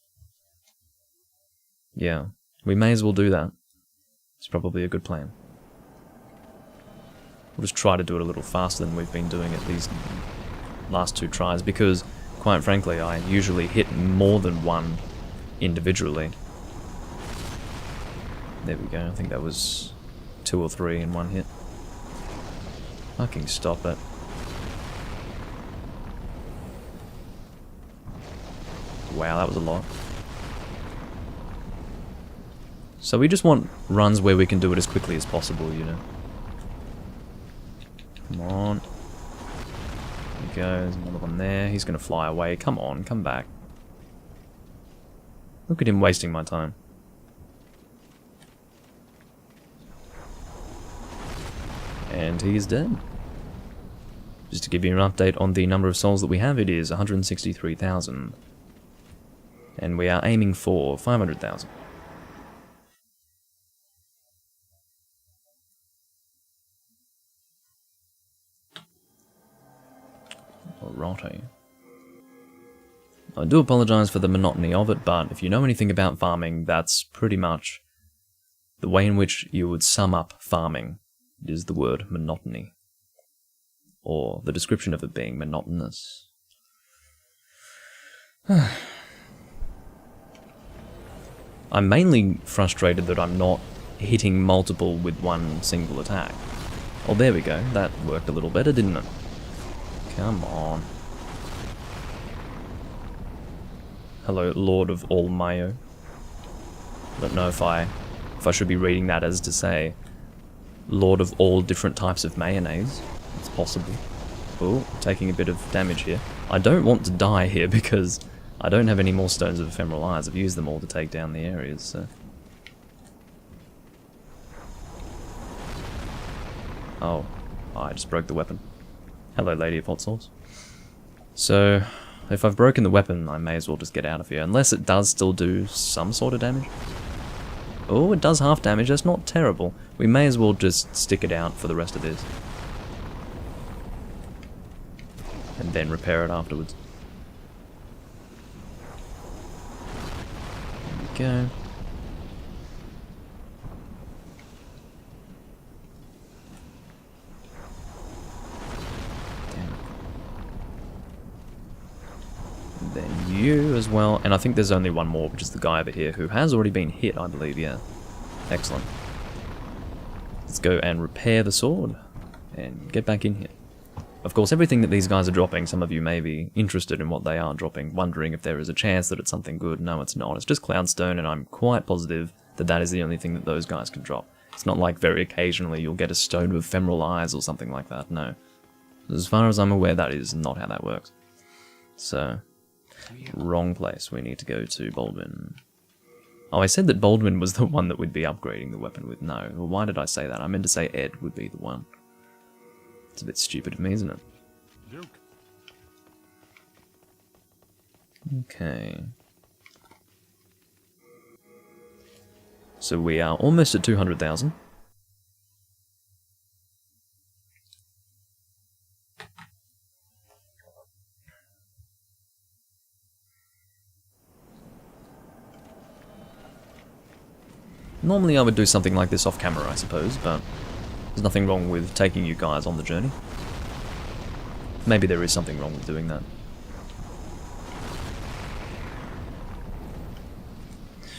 yeah, We may as well do that. It's probably a good plan. We'll just try to do it a little faster than we've been doing it these last 2 tries, because, quite frankly, I usually hit more than one individually. There we go, I think that was 2 or 3 in one hit. Fucking stop it. Wow, that was a lot. So we just want runs where we can do it as quickly as possible, you know. Come on. There we go, there's another one there. He's gonna fly away. Come on, come back. Look at him wasting my time. And he is dead. Just to give you an update on the number of souls that we have, it is 163,000. And we are aiming for 500,000. Alrighty. I do apologise for the monotony of it, but if you know anything about farming, that's pretty much the way in which you would sum up farming. It is the word monotony. Or the description of it being monotonous. I'm mainly frustrated that I'm not hitting multiple with one single attack. Oh, there we go. That worked a little better, didn't it? Come on. Hello, Lord of all Mayo. I don't know if I should be reading that as to say Lord of all different types of mayonnaise. It's possible. Oh, taking a bit of damage here. I don't want to die here because I don't have any more Stones of Ephemeral Eyes. I've used them all to take down the areas, so... Oh, I just broke the weapon. Hello, Lady of Hot Sauce. So, if I've broken the weapon, I may as well just get out of here, unless it does still do some sort of damage. Oh, it does half damage, that's not terrible. We may as well just stick it out for the rest of this. And then repair it afterwards. There we go. Then you as well, and I think there's only one more, which is the guy over here who has already been hit, I believe, yeah. Excellent. Let's go and repair the sword and get back in here. Of course, everything that these guys are dropping, some of you may be interested in what they are dropping, wondering if there is a chance that it's something good. No, it's not. It's just Cloudstone, and I'm quite positive that that is the only thing that those guys can drop. It's not like very occasionally you'll get a Stone of Ephemeral Eyes or something like that, no. As far as I'm aware, that is not how that works. So, wrong place. We need to go to Baldwin. Oh, I said that Baldwin was the one that we'd be upgrading the weapon with. No. Well, why did I say that? I meant to say Ed would be the one. It's a bit stupid of me, isn't it? Okay. So we are almost at 200,000. Normally I would do something like this off camera, I suppose, but there's nothing wrong with taking you guys on the journey. Maybe there is something wrong with doing that.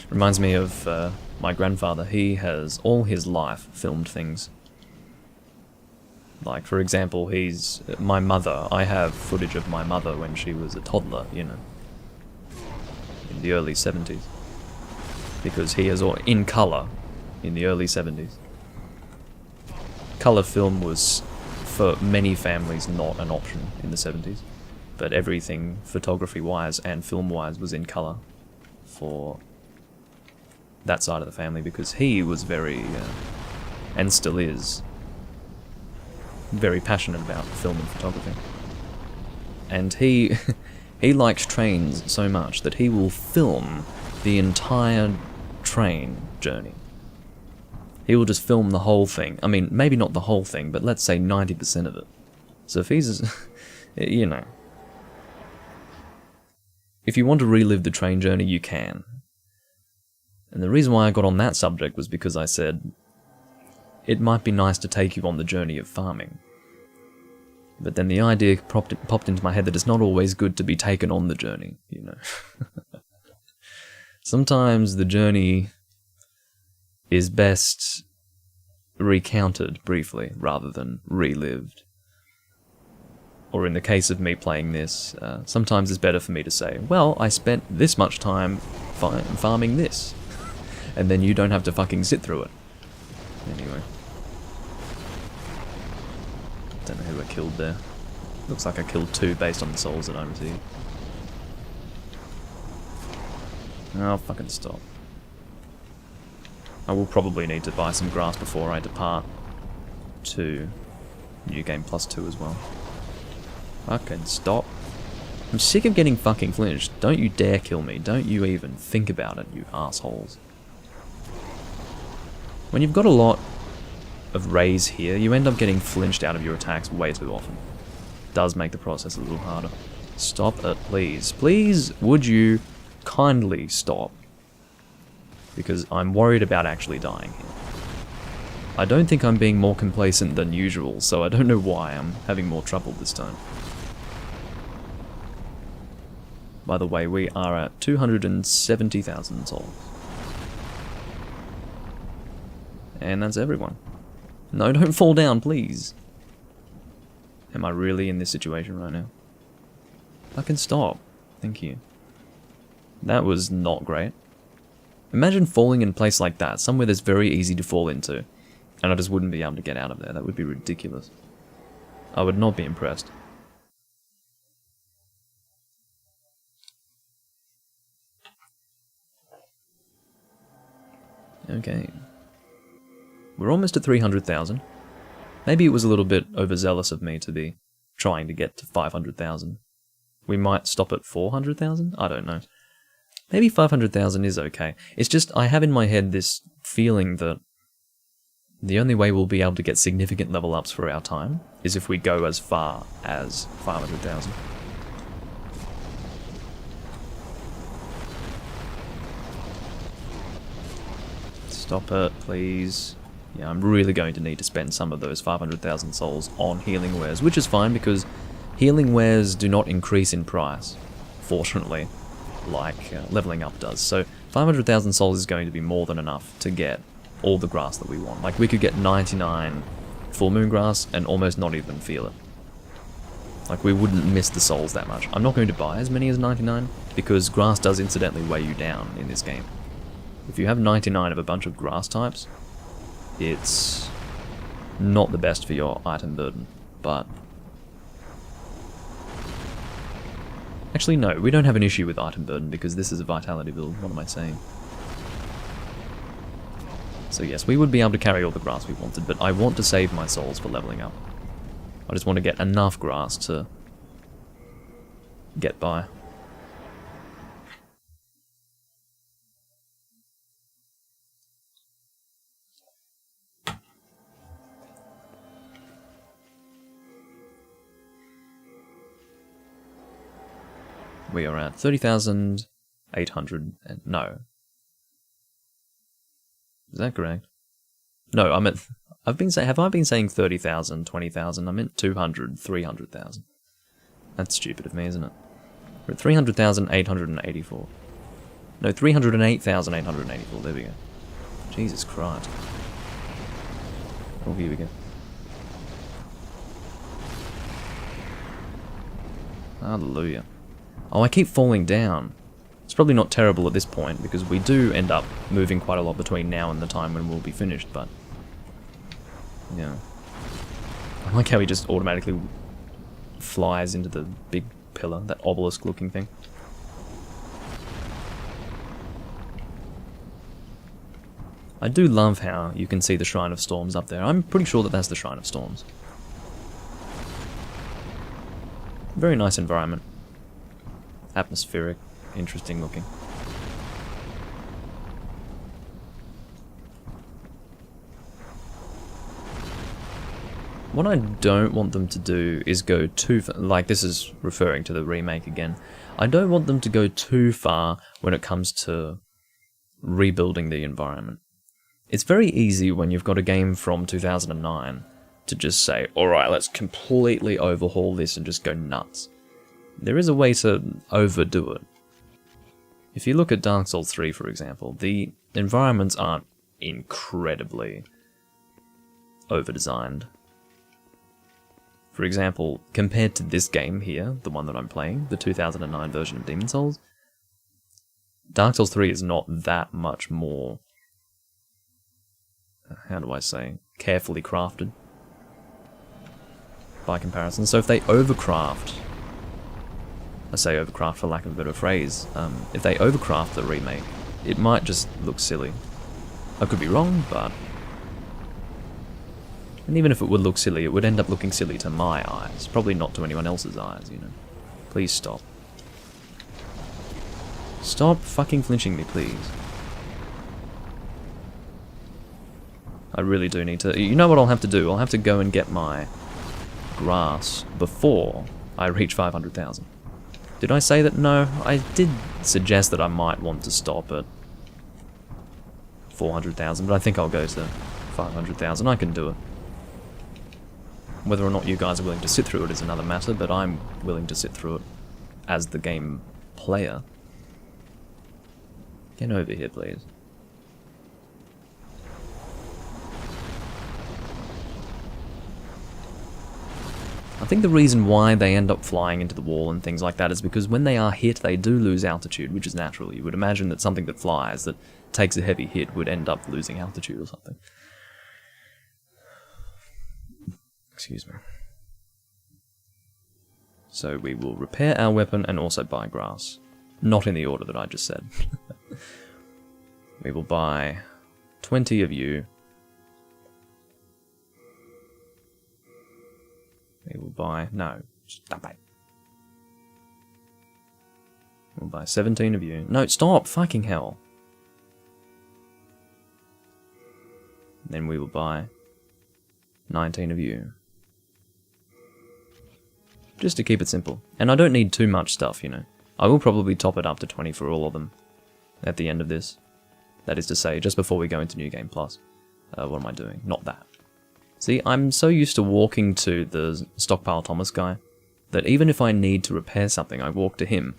Reminds me of my grandfather. He has all his life filmed things. Like, for example, my mother. I have footage of my mother when she was a toddler, you know, in the early 70s. Because he has all in colour in the early 70s. Colour film was, for many families, not an option in the 70s. But everything, photography-wise and film-wise, was in colour for that side of the family, because he was very, and still is, very passionate about film and photography. And he likes trains so much that he will film the entire train journey. He will just film the whole thing. I mean, maybe not the whole thing, but let's say 90% of it. So if he's, you know, if you want to relive the train journey, you can. And the reason why I got on that subject was because I said, it might be nice to take you on the journey of farming. But then the idea popped into my head that it's not always good to be taken on the journey, you know. Sometimes the journey is best recounted briefly rather than relived. Or in the case of me playing this, sometimes it's better for me to say, well, I spent this much time farming this. And then you don't have to fucking sit through it. Anyway. Don't know who I killed there. Looks like I killed 2 based on the souls that I received. Oh, fucking stop. I will probably need to buy some grass before I depart to New Game Plus 2 as well. Fucking stop. I'm sick of getting fucking flinched. Don't you dare kill me. Don't you even think about it, you assholes. When you've got a lot of raise here, you end up getting flinched out of your attacks way too often. Does make the process a little harder. Stop it, please. Please, would you kindly stop? Because I'm worried about actually dying here. I don't think I'm being more complacent than usual, so I don't know why I'm having more trouble this time. By the way, we are at 270,000 souls. And that's everyone. No, don't fall down, please. Am I really in this situation right now? Fucking stop. Thank you. That was not great. Imagine falling in a place like that, somewhere that's very easy to fall into, and I just wouldn't be able to get out of there. That would be ridiculous. I would not be impressed. Okay. We're almost at 300,000. Maybe it was a little bit overzealous of me to be trying to get to 500,000. We might stop at 400,000? I don't know. Maybe 500,000 is okay. It's just, I have in my head this feeling that the only way we'll be able to get significant level ups for our time is if we go as far as 500,000. Stop it, please. Yeah, I'm really going to need to spend some of those 500,000 souls on healing wares, which is fine because healing wares do not increase in price, fortunately, like leveling up does. So 500,000 souls is going to be more than enough to get all the grass that we want. Like, we could get 99 full moon grass and almost not even feel it. Like, we wouldn't miss the souls that much. I'm not going to buy as many as 99 because grass does incidentally weigh you down in this game. If you have 99 of a bunch of grass types, it's not the best for your item burden, but... Actually, no, we don't have an issue with item burden because this is a vitality build. What am I saying? So yes, we would be able to carry all the grass we wanted, but I want to save my souls for leveling up. I just want to get enough grass to get by. We are at 30,800 and no. Is that correct? No, I'm at... have I been saying 30,000, 20,000? I meant 200, 300,000. That's stupid of me, isn't it? We're at 300,884. No, 308,884. There we go. Jesus Christ. Oh, here we go. Hallelujah. Oh, I keep falling down. It's probably not terrible at this point, because we do end up moving quite a lot between now and the time when we'll be finished, but... yeah. I like how he just automatically flies into the big pillar, that obelisk-looking thing. I do love how you can see the Shrine of Storms up there. I'm pretty sure that that's the Shrine of Storms. Very nice environment. Atmospheric, interesting looking. What I don't want them to do is go too far, like this is referring to the remake again. I don't want them to go too far when it comes to rebuilding the environment. It's very easy when you've got a game from 2009 to just say, alright, let's completely overhaul this and just go nuts. There is a way to overdo it. If you look at Dark Souls 3, for example, the environments aren't incredibly over-designed. For example, compared to this game here, the one that I'm playing, the 2009 version of Demon's Souls, Dark Souls 3 is not that much more, how do I say, carefully crafted by comparison. So if they overcraft, I say overcraft for lack of a better phrase, if they overcraft the remake, it might just look silly. I could be wrong, but... And even if it would look silly, it would end up looking silly to my eyes. Probably not to anyone else's eyes, you know. Please stop. Stop fucking flinching me, please. I really do need to... You know what I'll have to do? I'll have to go and get my grass before I reach 500,000. Did I say that? No, I did suggest that I might want to stop at 400,000, but I think I'll go to 500,000. I can do it. Whether or not you guys are willing to sit through it is another matter, but I'm willing to sit through it as the game player. Get over here, please. I think the reason why they end up flying into the wall and things like that is because when they are hit, they do lose altitude, which is natural. You would imagine that something that flies, that takes a heavy hit, would end up losing altitude or something. Excuse me. So we will repair our weapon and also buy grass. Not in the order that I just said. We will buy 20 of you. We will buy... No, stop it. We'll buy 17 of you. No, stop! Fucking hell. Then we will buy 19 of you. Just to keep it simple. And I don't need too much stuff, you know. I will probably top it up to 20 for all of them at the end of this. That is to say, just before we go into New Game Plus. What am I doing? Not that. See, I'm so used to walking to the Stockpile Thomas guy that even if I need to repair something, I walk to him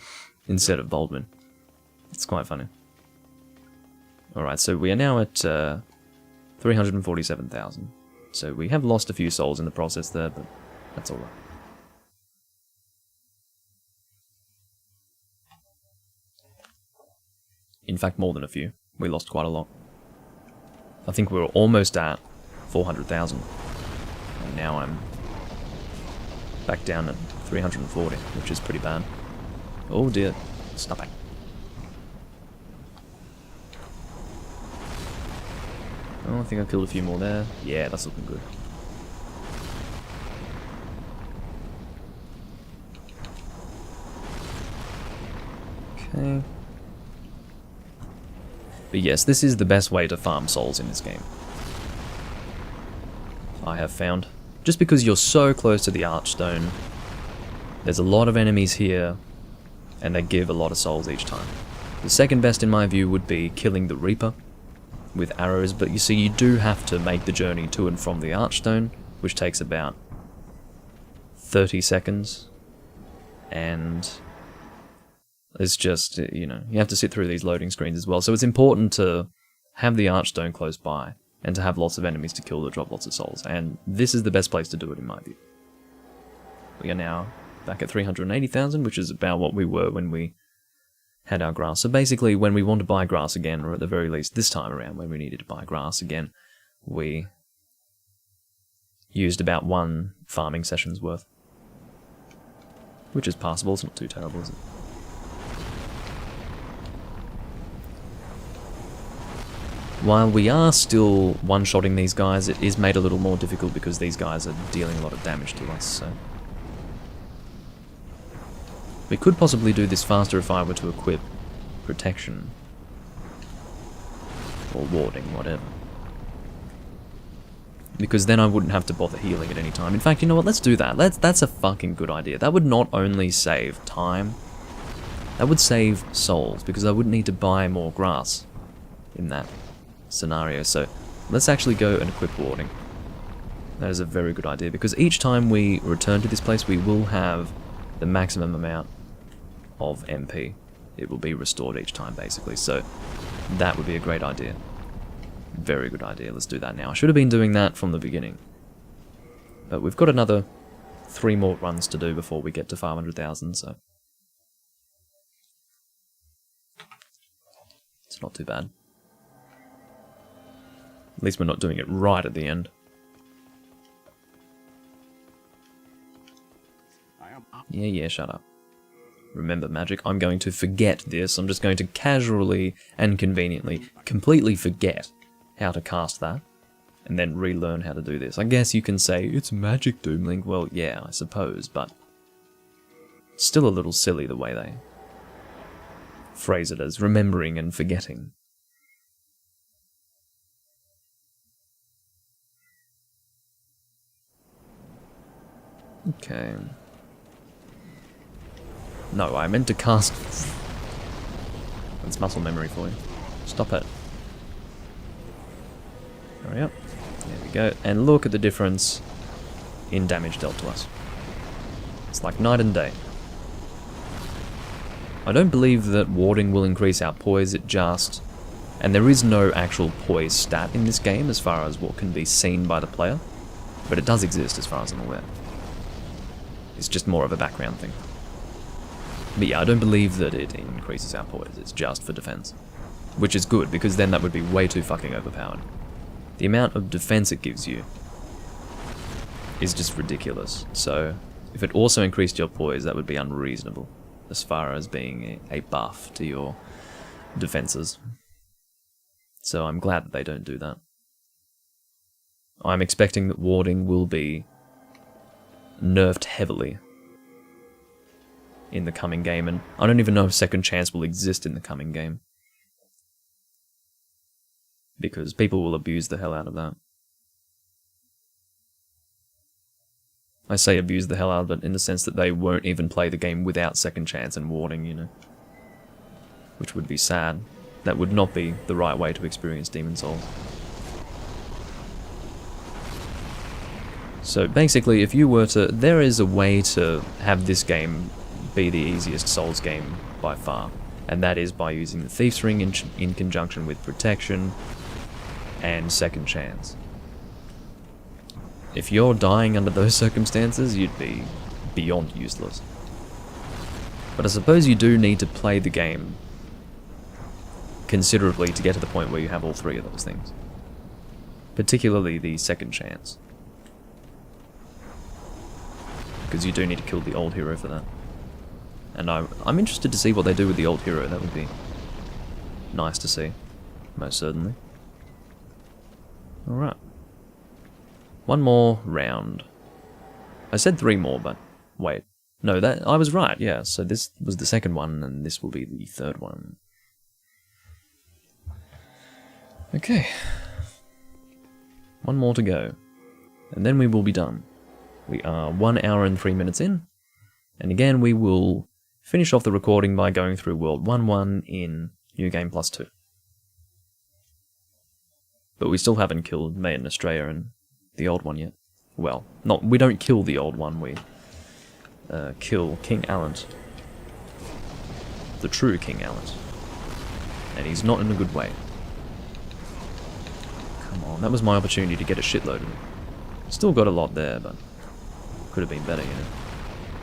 instead of Baldwin. It's quite funny. Alright, so we are now at 347,000. So we have lost a few souls in the process there, but that's alright. In fact, more than a few. We lost quite a lot. I think we were almost at 400,000. And now I'm back down at 340, which is pretty bad. Oh dear. Stop it. Oh, I think I killed a few more there. Yeah, that's looking good. Okay. But yes, this is the best way to farm souls in this game. I have found. Just because you're so close to the Archstone, there's a lot of enemies here, and they give a lot of souls each time. The second best in my view would be killing the Reaper with arrows, but you see you do have to make the journey to and from the Archstone, which takes about 30 seconds, and it's just, you know, you have to sit through these loading screens as well, so it's important to have the Archstone close by, and to have lots of enemies to kill that drop lots of souls, and this is the best place to do it in my view. We are now back at 380,000, which is about what we were when we had our grass. So basically, when we want to buy grass again, or at the very least this time around when we needed to buy grass again, we used about 1 farming session's worth. Which is passable, it's not too terrible, is it? While we are still one-shotting these guys, it is made a little more difficult because these guys are dealing a lot of damage to us, so... We could possibly do this faster if I were to equip protection. Or warding, whatever. Because then I wouldn't have to bother healing at any time. In fact, you know what, let's do that. That's a fucking good idea. That would not only save time, that would save souls, because I wouldn't need to buy more grass in that scenario. So let's actually go and equip warding. That is a very good idea, because each time we return to this place we will have the maximum amount of MP. It will be restored each time basically, so that would be a great idea. Very good idea, let's do that now. I should have been doing that from the beginning. But we've got another 3 more runs to do before we get to 500,000, so it's not too bad. At least we're not doing it right at the end. Yeah, shut up. Remember, Magic, I'm going to forget this. I'm just going to casually and conveniently completely forget how to cast that, and then relearn how to do this. I guess you can say, it's Magic, Doomlink. Well, yeah, I suppose, but still a little silly the way they phrase it as remembering and forgetting. Okay. No, I meant to cast... That's muscle memory for you. Stop it. Hurry up. There we go. And look at the difference in damage dealt to us. It's like night and day. I don't believe that warding will increase our poise, it just... And there is no actual poise stat in this game as far as what can be seen by the player. But it does exist as far as I'm aware. It's just more of a background thing. But yeah, I don't believe that it increases our poise, it's just for defense. Which is good, because then that would be way too fucking overpowered. The amount of defense it gives you is just ridiculous. So, if it also increased your poise, that would be unreasonable, as far as being a buff to your defenses. So I'm glad that they don't do that. I'm expecting that warding will be nerfed heavily in the coming game, and I don't even know if second chance will exist in the coming game, because people will abuse the hell out of that. I say abuse the hell out of it in the sense that they won't even play the game without second chance and warding, you know, which would be sad. That would not be the right way to experience Demon's Souls. So basically, if you were to... There is a way to have this game be the easiest Souls game by far, and that is by using the Thief's Ring in conjunction with Protection and Second Chance. If you're dying under those circumstances, you'd be beyond useless. But I suppose you do need to play the game considerably to get to the point where you have all 3 of those things. Particularly the Second Chance. Because you do need to kill the old hero for that. And I'm interested to see what they do with the old hero. That would be nice to see, most certainly. Alright. 1 more round. I said 3 more, but wait. No, that I was right, yeah. So this was the second one, and this will be the third one. Okay. 1 more to go. And then we will be done. We are 1 hour and 3 minutes in. And again, we will finish off the recording by going through World 1-1 in New Game Plus 2. But we still haven't killed May in Australia and the old one yet. Well, we don't kill the old one, we kill King Allant. The true King Allant. And he's not in a good way. Come on, that was my opportunity to get a shitload of them. Still got a lot there, but could have been better, you know.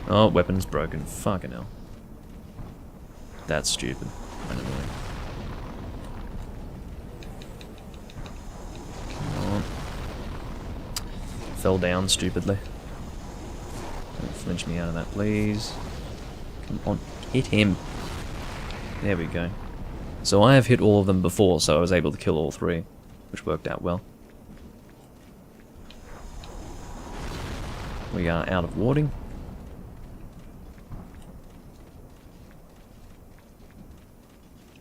Oh, weapon's broken. Fucking hell. That's stupid and annoying. Come on. Fell down stupidly. Don't flinch me out of that, please. Come on, hit him. There we go. So I have hit all of them before, so I was able to kill all 3, which worked out well. We are out of warding.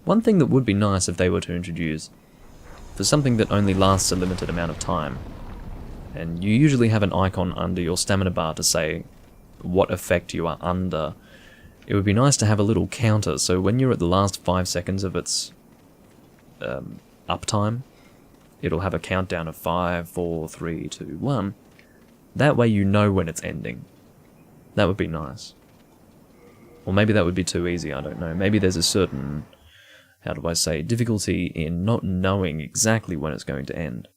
One thing that would be nice if they were to introduce, for something that only lasts a limited amount of time, and you usually have an icon under your stamina bar to say what effect you are under, it would be nice to have a little counter, so when you're at the last 5 seconds of its uptime. It'll have a countdown of 5, 4, 3, 2, 1. That way you know when it's ending. That would be nice. Or maybe that would be too easy, I don't know. Maybe there's a certain, how do I say, difficulty in not knowing exactly when it's going to end.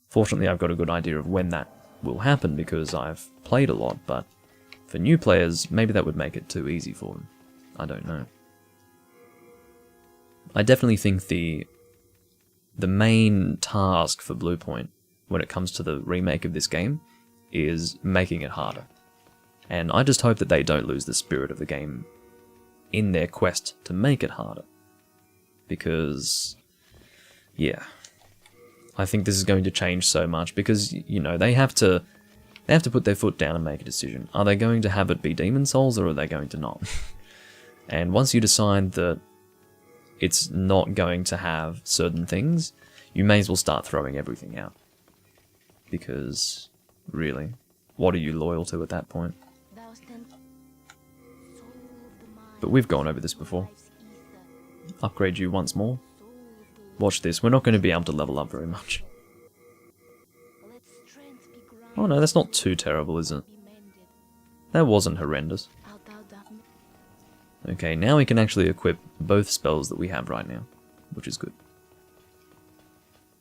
Fortunately, I've got a good idea of when that will happen because I've played a lot, but for new players, maybe that would make it too easy for them. I don't know. I definitely think the main task for Bluepoint when it comes to the remake of this game is making it harder. And I just hope that they don't lose the spirit of the game in their quest to make it harder. Because, yeah, I think this is going to change so much because, you know, they have to put their foot down and make a decision. Are they going to have it be Demon Souls or are they going to not? And once you decide that it's not going to have certain things, you may as well start throwing everything out. Because, really, what are you loyal to at that point? But we've gone over this before. Upgrade you once more. Watch this, we're not going to be able to level up very much. Oh no, that's not too terrible, is it? That wasn't horrendous. Okay, now we can actually equip both spells that we have right now, which is good.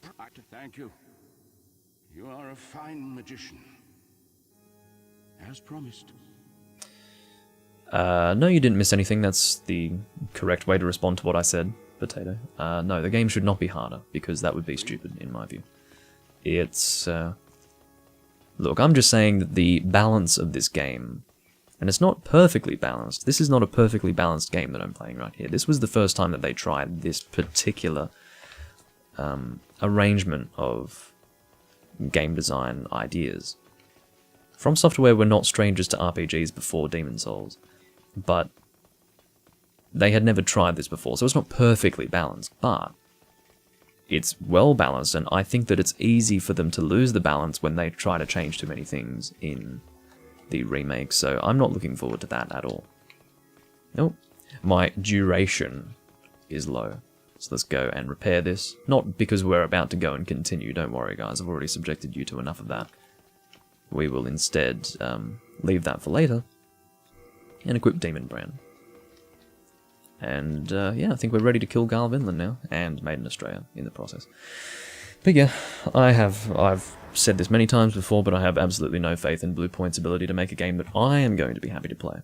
I'd like to thank you. You are a fine magician. As promised. No, you didn't miss anything. That's the correct way to respond to what I said, Potato. No, the game should not be harder, because that would be stupid, in my view. It's, look, I'm just saying that the balance of this game, and it's not perfectly balanced. This is not a perfectly balanced game that I'm playing right here. This was the first time that they tried this particular arrangement of game design ideas. From Software were not strangers to RPGs before Demon Souls, but they had never tried this before, so it's not perfectly balanced, but it's well balanced, and I think that it's easy for them to lose the balance when they try to change too many things in the remake, so I'm not looking forward to that at all. Nope. My duration is low, so let's go and repair this. Not because we're about to go and continue, don't worry guys, I've already subjected you to enough of that. We will instead leave that for later and equip Demon Brand. And yeah, I think we're ready to kill Garl Vinland now, and Maiden Australia in the process. But yeah, I've said this many times before, but I have absolutely no faith in Bluepoint's ability to make a game that I am going to be happy to play.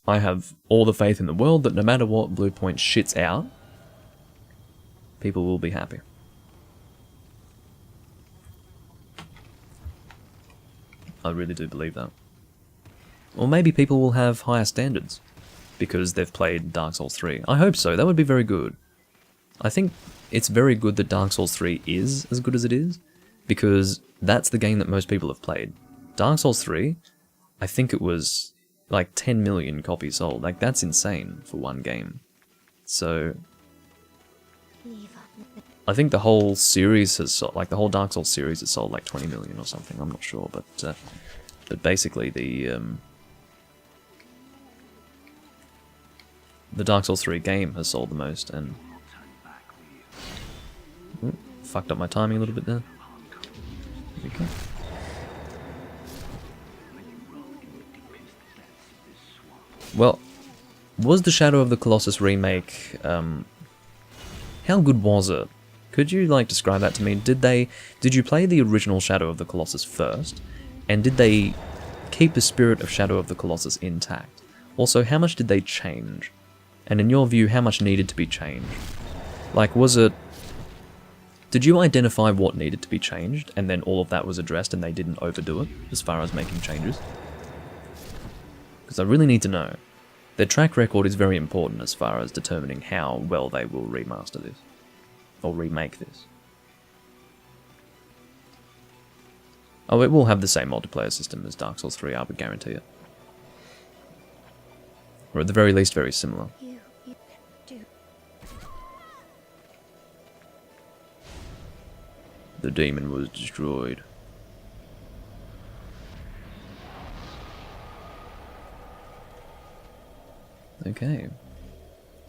I have all the faith in the world that no matter what Bluepoint shits out, people will be happy. I really do believe that. Or maybe people will have higher standards because they've played Dark Souls 3. I hope so, that would be very good. I think it's very good that Dark Souls 3 is as good as it is, because that's the game that most people have played. Dark Souls 3, I think it was like 10 million copies sold. Like, that's insane for one game. So I think the whole series has sold, like the whole Dark Souls series has sold like 20 million or something, I'm not sure, but basically the Dark Souls 3 game has sold the most, and ooh, fucked up my timing a little bit there. There we go. Well, was the Shadow of the Colossus remake, how good was it? Could you, like, describe that to me? Did you play the original Shadow of the Colossus first? And did they keep the spirit of Shadow of the Colossus intact? Also, how much did they change? And in your view, how much needed to be changed? Like, did you identify what needed to be changed, and then all of that was addressed and they didn't overdo it, as far as making changes? Because I really need to know. Their track record is very important as far as determining how well they will remaster this. Or remake this. Oh, it will have the same multiplayer system as Dark Souls 3, I would guarantee it. Or at the very least, very similar. The demon was destroyed. Okay.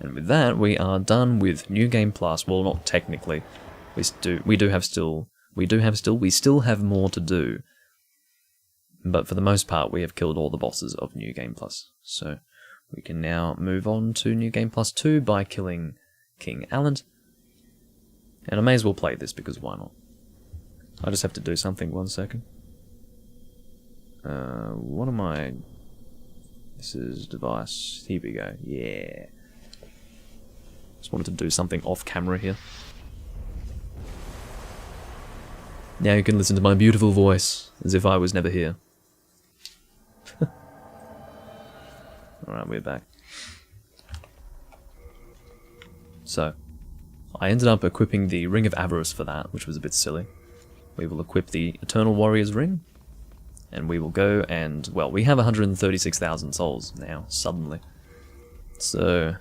And with that, we are done with New Game Plus. Well, not technically. We still have more to do. But for the most part, we have killed all the bosses of New Game Plus. So we can now move on to New Game Plus 2 by killing King Alent. And I may as well play this because why not? I just have to do something, 1 second. What am I... This is device. Here we go. Yeah. Just wanted to do something off camera here. Now you can listen to my beautiful voice as if I was never here. Alright, we're back. So, I ended up equipping the Ring of Avarice for that, which was a bit silly. We will equip the Eternal Warrior's Ring, and we will go and, well, we have 136,000 souls now, suddenly. So,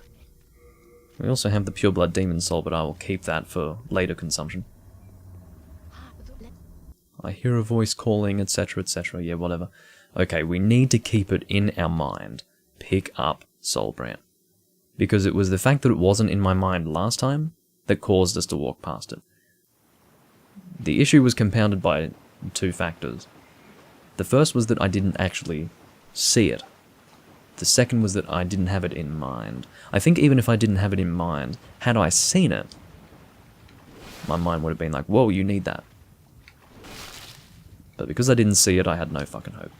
we also have the Pureblood Demon Soul, but I will keep that for later consumption. I hear a voice calling, etc, etc, yeah, whatever. Okay, we need to keep it in our mind. Pick up Soulbrand. Because it was the fact that it wasn't in my mind last time that caused us to walk past it. The issue was compounded by 2 factors. The first was that I didn't actually see it. The second was that I didn't have it in mind. I think even if I didn't have it in mind, had I seen it, my mind would have been like, whoa, you need that. But because I didn't see it, I had no fucking hope.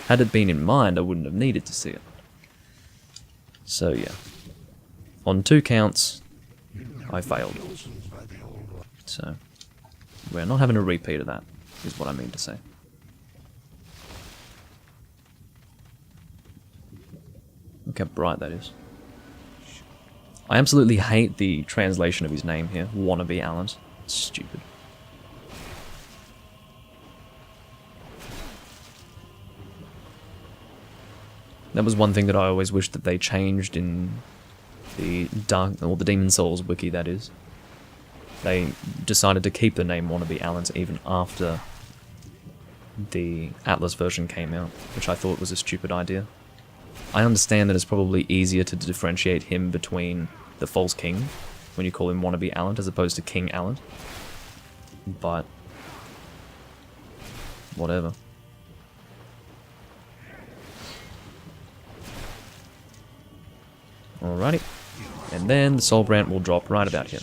Had it been in mind, I wouldn't have needed to see it. So yeah. On 2 counts, I failed. So, we're not having a repeat of that, is what I mean to say. Look how bright that is. I absolutely hate the translation of his name here, Wannabe Alent. It's stupid. That was one thing that I always wished that they changed in the Demon Souls wiki, that is. They decided to keep the name Wannabe Alent even after the Atlas version came out, which I thought was a stupid idea. I understand that it's probably easier to differentiate him between the False King, when you call him Wannabe Alent, as opposed to King Alent. But whatever. Alrighty. And then the Soulbrand will drop right about here.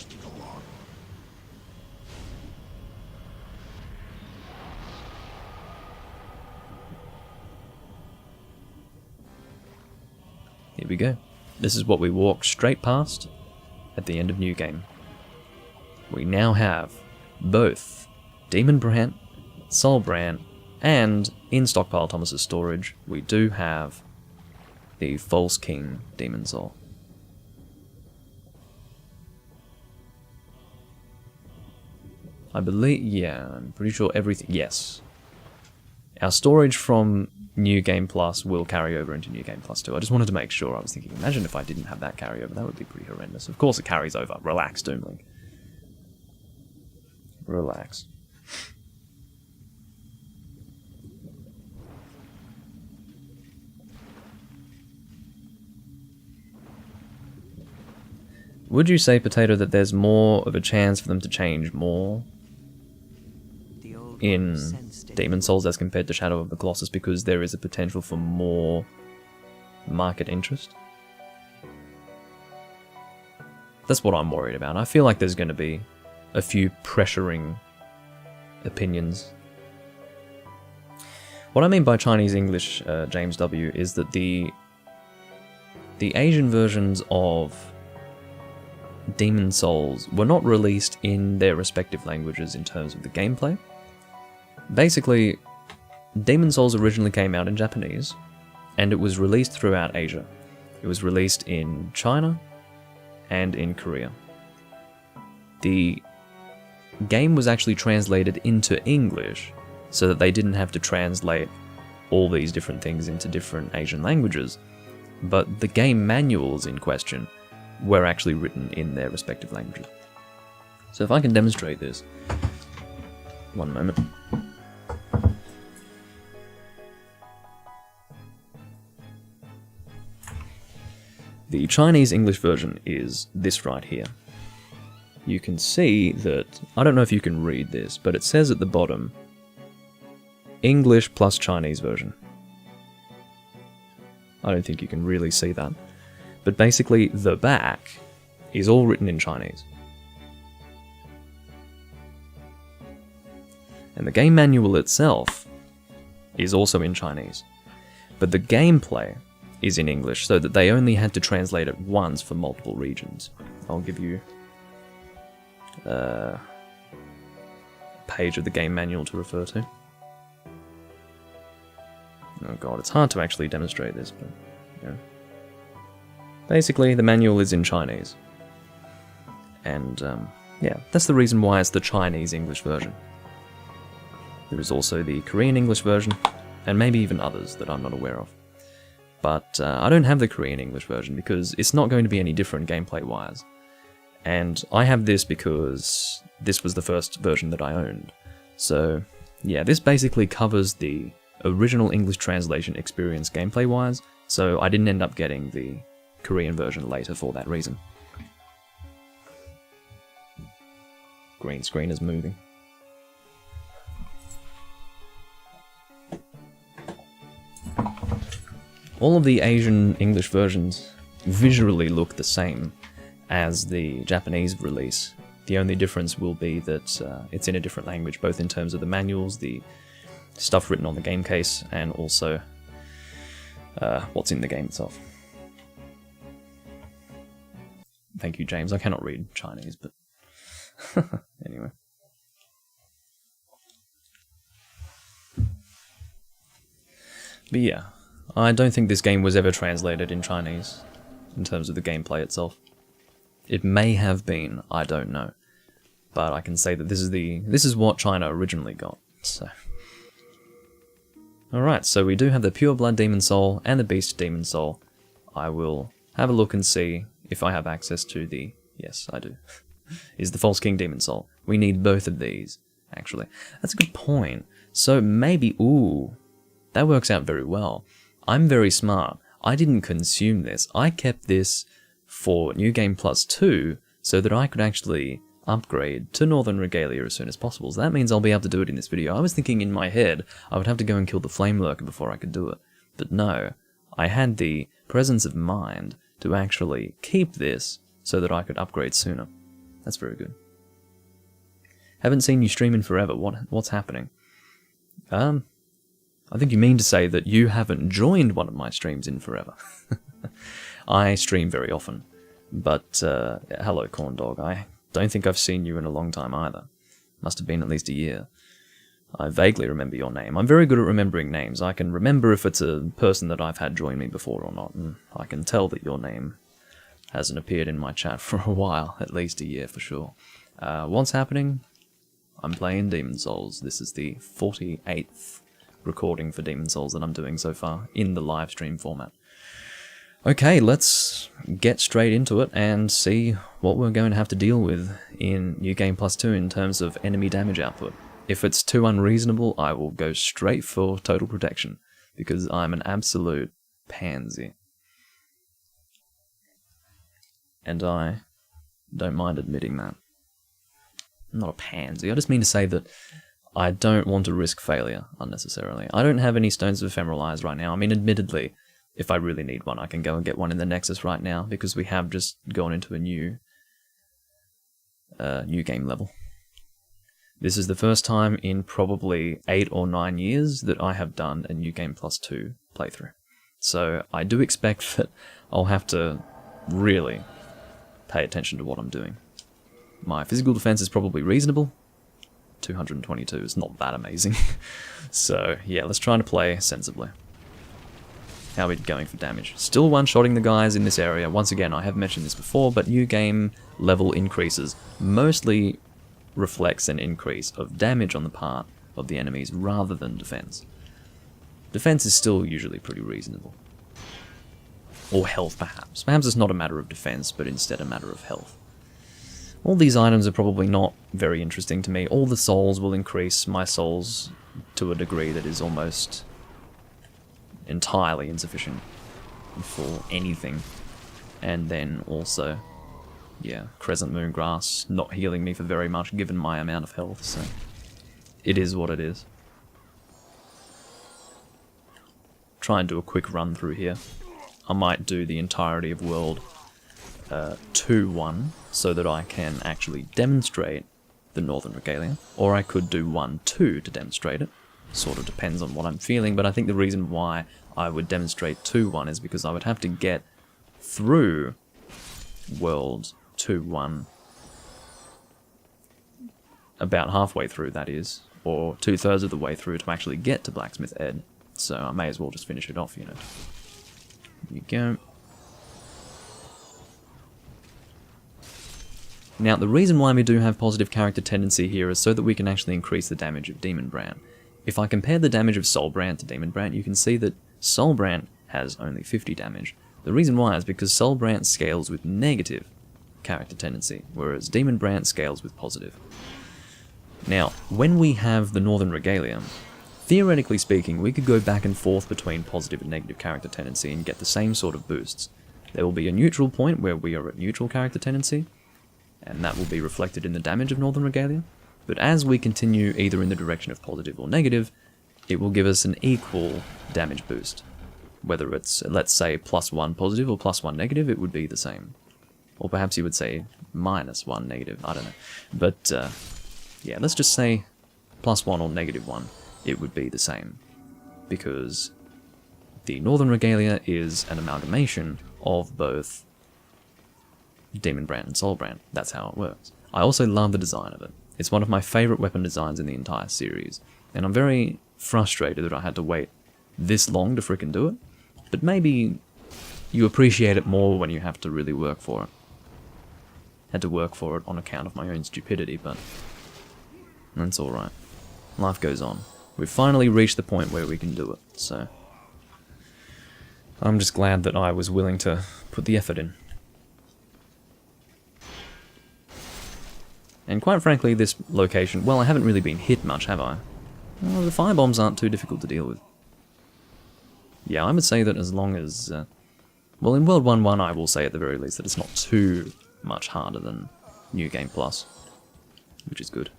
Here we go. This is what we walk straight past at the end of New Game. We now have both Demon Brand, Soulbrand, and in Stockpile Thomas's storage, we do have the False King Demon Soul. I believe, yeah, I'm pretty sure everything, yes. Our storage from New Game Plus will carry over into New Game Plus 2. I just wanted to make sure. I was thinking, imagine if I didn't have that carryover. That would be pretty horrendous. Of course it carries over. Relax, Doomlink. Relax. Would you say, Potato, that there's more of a chance for them to change more in Demon Souls as compared to Shadow of the Colossus because there is a potential for more market interest? That's what I'm worried about. I feel like there's going to be a few pressuring opinions. What I mean by Chinese English, James W., is that the Asian versions of Demon Souls were not released in their respective languages in terms of the gameplay. Basically, Demon Souls originally came out in Japanese, and it was released throughout Asia. It was released in China and in Korea. The game was actually translated into English so that they didn't have to translate all these different things into different Asian languages, but the game manuals in question were actually written in their respective languages. So if I can demonstrate this, one moment. The Chinese-English version is this right here. You can see that, I don't know if you can read this, but it says at the bottom, English plus Chinese version. I don't think you can really see that. But basically, the back is all written in Chinese. And the game manual itself is also in Chinese. But the gameplay is in English, so that they only had to translate it once for multiple regions. I'll give you a page of the game manual to refer to. Oh god, it's hard to actually demonstrate this, but yeah. Basically, the manual is in Chinese. And yeah, that's the reason why it's the Chinese-English version. There is also the Korean-English version, and maybe even others that I'm not aware of. But I don't have the Korean-English version because it's not going to be any different gameplay-wise. And I have this because this was the first version that I owned. So yeah, this basically covers the original English translation experience gameplay-wise, so I didn't end up getting the Korean version later for that reason. Green screen is moving. All of the Asian English versions visually look the same as the Japanese release. The only difference will be that it's in a different language, both in terms of the manuals, the stuff written on the game case, and also what's in the game itself. Thank you, James. I cannot read Chinese, but anyway. But yeah, I don't think this game was ever translated in Chinese, in terms of the gameplay itself. It may have been, I don't know. But I can say that this is what China originally got, so. Alright, so we do have the Pure Blood Demon Soul and the Beast Demon Soul. I will have a look and see if I have access to the... Yes, I do. Is the False King Demon Soul. We need both of these, actually. That's a good point. So maybe... Ooh, that works out very well. I'm very smart. I didn't consume this. I kept this for New Game Plus 2 so that I could actually upgrade to Northern Regalia as soon as possible. So that means I'll be able to do it in this video. I was thinking in my head I would have to go and kill the Flame Lurker before I could do it. But no, I had the presence of mind to actually keep this so that I could upgrade sooner. That's very good. Haven't seen you stream in forever. What's happening? I think you mean to say that you haven't joined one of my streams in forever. I stream very often. But, hello Corn Dog, I don't think I've seen you in a long time either. Must have been at least a year. I vaguely remember your name. I'm very good at remembering names. I can remember if it's a person that I've had join me before or not, and I can tell that your name hasn't appeared in my chat for a while, at least a year for sure. What's happening? I'm playing Demon Souls. This is the 48th recording for Demon Souls that I'm doing so far, in the live stream format. Okay, let's get straight into it and see what we're going to have to deal with in New Game Plus 2 in terms of enemy damage output. If it's too unreasonable, I will go straight for total protection, because I'm an absolute pansy. And I don't mind admitting that. I'm not a pansy, I just mean to say that I don't want to risk failure unnecessarily. I don't have any Stones of Ephemeral Eyes right now. I mean, admittedly, if I really need one, I can go and get one in the Nexus right now, because we have just gone into a new game level. This is the first time in probably 8 or 9 years that I have done a New Game Plus 2 playthrough. So I do expect that I'll have to really pay attention to what I'm doing. My physical defense is probably reasonable. 222 is not that amazing. So yeah, let's try to play sensibly. How are we going for damage? Still one-shotting the guys in this area. Once again, I have mentioned this before, but new game level increases mostly reflects an increase of damage on the part of the enemies rather than defense. Defense is still usually pretty reasonable. Or health, perhaps. Perhaps it's not a matter of defense, but instead a matter of health. All these items are probably not very interesting to me. All the souls will increase my souls to a degree that is almost entirely insufficient for anything. And then also, yeah, Crescent Moon Grass not healing me for very much given my amount of health, so it is what it is. Try and do a quick run through here. I might do the entirety of World 2-1 so that I can actually demonstrate the Northern Regalia, or I could do 1-2 to demonstrate it. Sort of depends on what I'm feeling, but I think the reason why I would demonstrate 2-1 is because I would have to get through World 2-1 about halfway through, that is, or 2/3 of the way through to actually get to Blacksmith Ed. So I may as well just finish it off, you know. Here you go. Now, the reason why we do have positive character tendency here is so that we can actually increase the damage of Demon Brand. If I compare the damage of Soul Brand to Demon Brand, you can see that Soul Brand has only 50 damage. The reason why is because Soul Brand scales with negative character tendency, whereas Demon Brand scales with positive. Now, when we have the Northern Regalia, theoretically speaking, we could go back and forth between positive and negative character tendency and get the same sort of boosts. There will be a neutral point where we are at neutral character tendency, and that will be reflected in the damage of Northern Regalia. But as we continue either in the direction of positive or negative, it will give us an equal damage boost. Whether it's, let's say, +1 positive or +1 negative, it would be the same. Or perhaps you would say -1 negative, I don't know. But, yeah, let's just say +1 or -1. It would be the same, because the Northern Regalia is an amalgamation of both Demon Brand and Soul Brand. That's how it works. I also love the design of it. It's one of my favourite weapon designs in the entire series, and I'm very frustrated that I had to wait this long to frickin' do it, but maybe you appreciate it more when you have to really work for it. Had to work for it on account of my own stupidity, but that's alright. Life goes on. We've finally reached the point where we can do it, so I'm just glad that I was willing to put the effort in. And quite frankly, this location, well, I haven't really been hit much, have I? Well, the firebombs aren't too difficult to deal with. Yeah, I would say that as long as, well, in World 1-1, I will say at the very least that it's not too much harder than New Game Plus, which is good.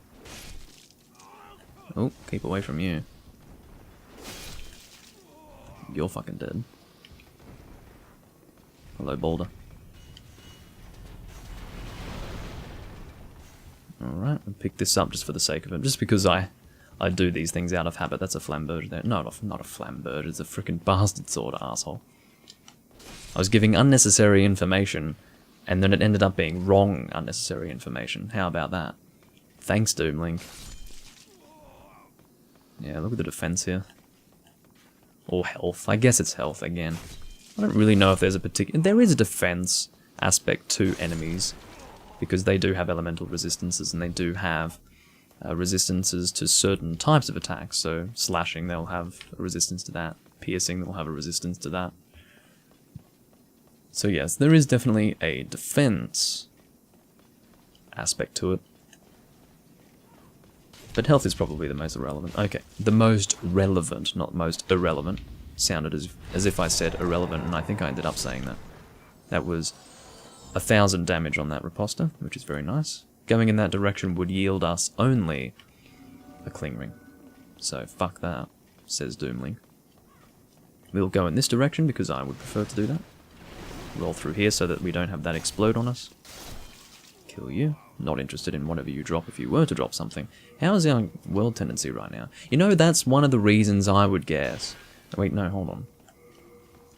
Oh, keep away from you. You're fucking dead. Hello, Boulder. Alright, I'll pick this up just for the sake of it. Just because I do these things out of habit. That's a flamberge there. No, not a flamberge. It's a frickin' bastard sword, asshole. I was giving unnecessary information, and then it ended up being wrong unnecessary information. How about that? Thanks, Doomlink. Yeah, look at the defense here. Or health. I guess it's health again. I don't really know if there's a particular... There is a defense aspect to enemies, because they do have elemental resistances, and they do have resistances to certain types of attacks. So slashing, they'll have a resistance to that. Piercing, they'll have a resistance to that. So yes, there is definitely a defense aspect to it. But health is probably the most irrelevant. Okay, the most relevant, not most irrelevant. Sounded as if I said irrelevant, and I think I ended up saying that. That was 1,000 damage on that riposter, which is very nice. Going in that direction would yield us only a cling ring. So fuck that, says Doomlink. We'll go in this direction because I would prefer to do that. Roll through here so that we don't have that explode on us. Kill you. Not interested in whatever you drop if you were to drop something. How is our world tendency right now? You know, that's one of the reasons I would guess. Wait, no, hold on.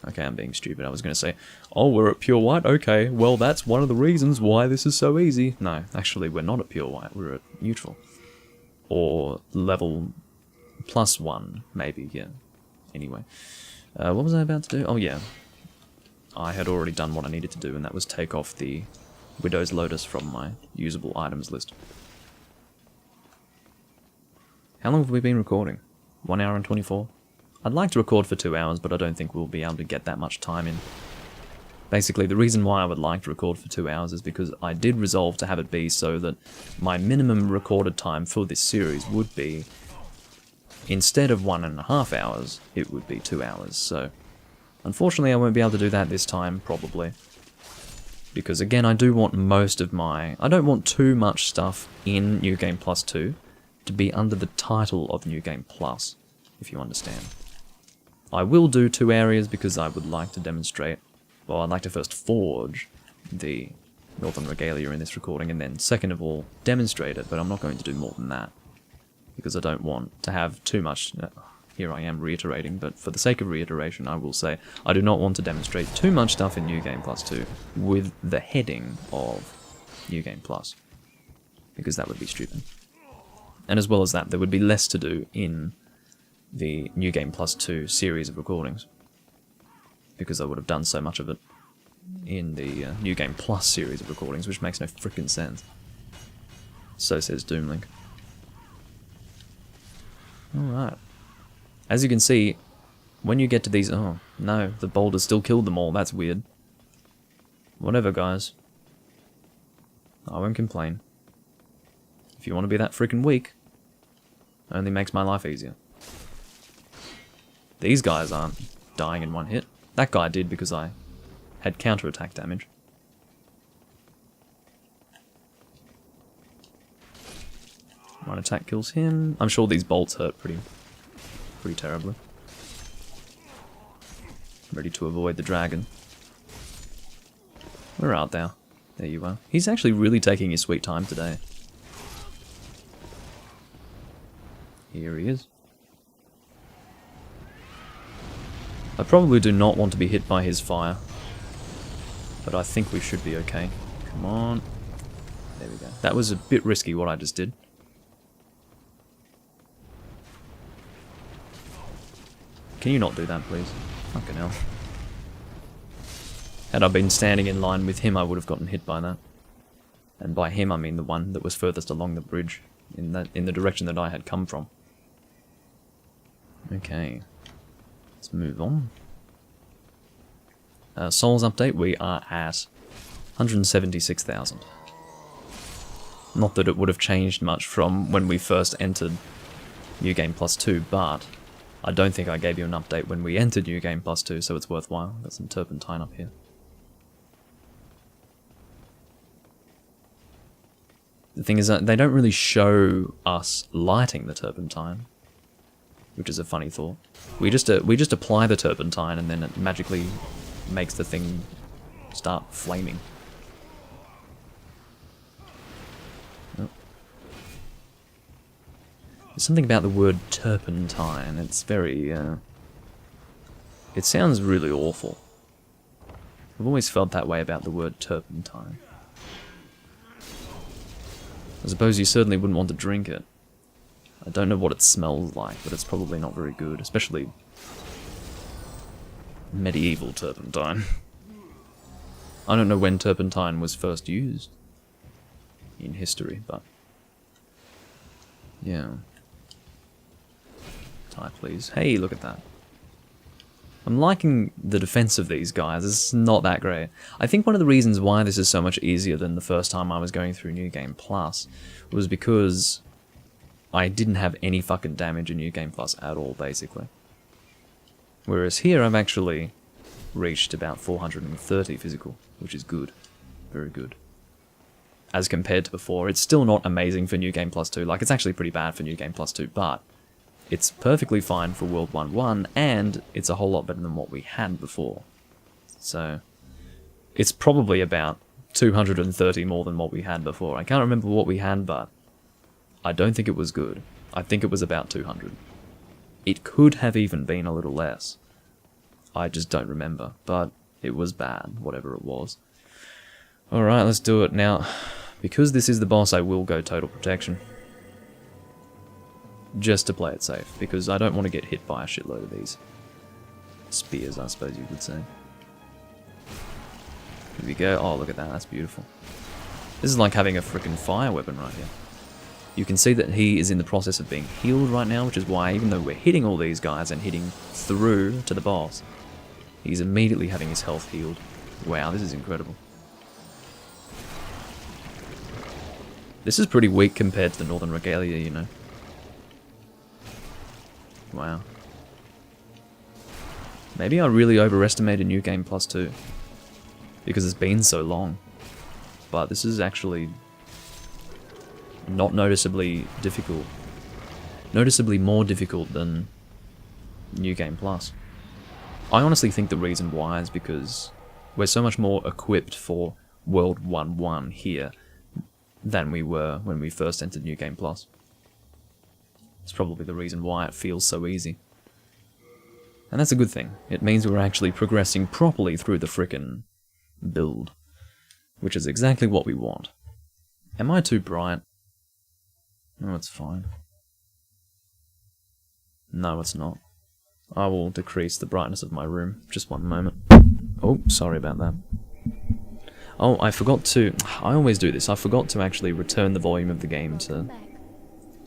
Okay, I'm being stupid. I was going to say, oh, we're at pure white? Okay, well, that's one of the reasons why this is so easy. No, actually, we're not at pure white. We're at neutral. Or level +1, maybe, yeah. Anyway. What was I about to do? Oh, yeah. I had already done what I needed to do, and that was take off the Widow's Lotus from my usable items list. How long have we been recording? 1 hour and 24? I'd like to record for 2 hours, but I don't think we'll be able to get that much time in. Basically, the reason why I would like to record for 2 hours is because I did resolve to have it be so that my minimum recorded time for this series would be, instead of 1.5 hours, it would be 2 hours, so unfortunately I won't be able to do that this time, probably. Because again, I do want most of my... I don't want too much stuff in New Game Plus 2 to be under the title of New Game Plus, if you understand. I will do 2 areas because I would like to demonstrate... Well, I'd like to first forge the Northern Regalia in this recording, and then second of all, demonstrate it, but I'm not going to do more than that. Because I don't want to have too much... Here I am reiterating, but for the sake of reiteration, I will say I do not want to demonstrate too much stuff in New Game Plus 2 with the heading of New Game Plus, because that would be stupid. And as well as that, there would be less to do in the New Game Plus 2 series of recordings, because I would have done so much of it in the New Game Plus series of recordings, which makes no frickin' sense. So says Doomlink. Alright. As you can see, when you get to these... Oh, no, the boulder still killed them all. That's weird. Whatever, guys. I won't complain. If you want to be that freaking weak, only makes my life easier. These guys aren't dying in one hit. That guy did because I had counterattack damage. One attack kills him. I'm sure these bolts hurt pretty terribly. Ready to avoid the dragon. Where art thou? There you are. He's actually really taking his sweet time today. Here he is. I probably do not want to be hit by his fire, but I think we should be okay. Come on. There we go. That was a bit risky what I just did. Can you not do that, please? Fucking hell. Had I been standing in line with him, I would have gotten hit by that. And by him, I mean the one that was furthest along the bridge, in the direction that I had come from. Okay. Let's move on. Souls update, we are at 176,000. Not that it would have changed much from when we first entered New Game Plus 2, but... I don't think I gave you an update when we entered New Game Plus 2, so it's worthwhile. Got some turpentine up here. The thing is that they don't really show us lighting the turpentine, which is a funny thought. We just apply the turpentine and then it magically makes the thing start flaming. There's something about the word turpentine. It's very, it sounds really awful. I've always felt that way about the word turpentine. I suppose you certainly wouldn't want to drink it. I don't know what it smells like, but it's probably not very good, especially medieval turpentine. I don't know when turpentine was first used in history, but yeah. Tie, please. Hey, look at that. I'm liking the defense of these guys. It's not that great. I think one of the reasons why this is so much easier than the first time I was going through New Game Plus was because I didn't have any fucking damage in New Game Plus at all, basically. Whereas here I've actually reached about 430 physical, which is good. Very good. As compared to before, it's still not amazing for New Game Plus 2. Like, it's actually pretty bad for New Game Plus 2, but it's perfectly fine for World 1.1, and it's a whole lot better than what we had before. So, it's probably about 230 more than what we had before. I can't remember what we had, but I don't think it was good. I think it was about 200. It could have even been a little less. I just don't remember, but it was bad, whatever it was. Alright, let's do it. Now, because this is the boss, I will go total protection. Just to play it safe, because I don't want to get hit by a shitload of these spears, I suppose you could say. Here we go. Oh, look at that. That's beautiful. This is like having a frickin' fire weapon right here. You can see that he is in the process of being healed right now, which is why, even though we're hitting all these guys and hitting through to the boss, he's immediately having his health healed. Wow, this is incredible. This is pretty weak compared to the Northern Regalia, you know. Wow. Maybe I really overestimated New Game Plus 2. Because it's been so long. but this is actually not noticeably difficult. Noticeably more difficult than New Game Plus. I honestly think the reason why is because we're so much more equipped for World 1-1 here than we were when we first entered New Game Plus. It's probably the reason why it feels so easy. And that's a good thing. It means we're actually progressing properly through the frickin' build, which is exactly what we want. Am I too bright? No, it's fine. No, it's not. I will decrease the brightness of my room. Just one moment. Oh, sorry about that. Oh, I forgot to... I always do this. I forgot to actually return the volume of the game to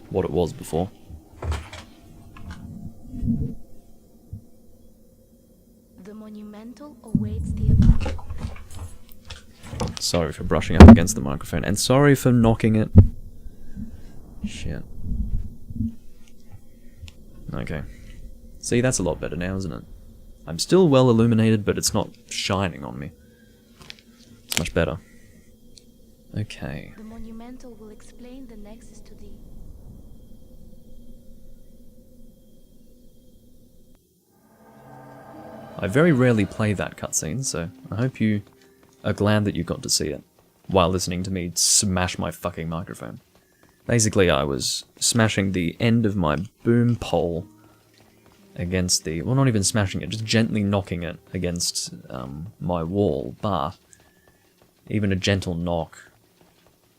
what it was before. The monumental awaits the above. Sorry for brushing up against the microphone, and sorry for knocking it. Shit. Okay. See, that's a lot better now, isn't it? I'm still well illuminated, but it's not shining on me. It's much better. Okay. The monumental will explain the nexus to thee. I very rarely play that cutscene, so I hope you are glad that you got to see it while listening to me smash my fucking microphone. Basically, I was smashing the end of my boom pole against the... well, not even smashing it, just gently knocking it against my wall, but even a gentle knock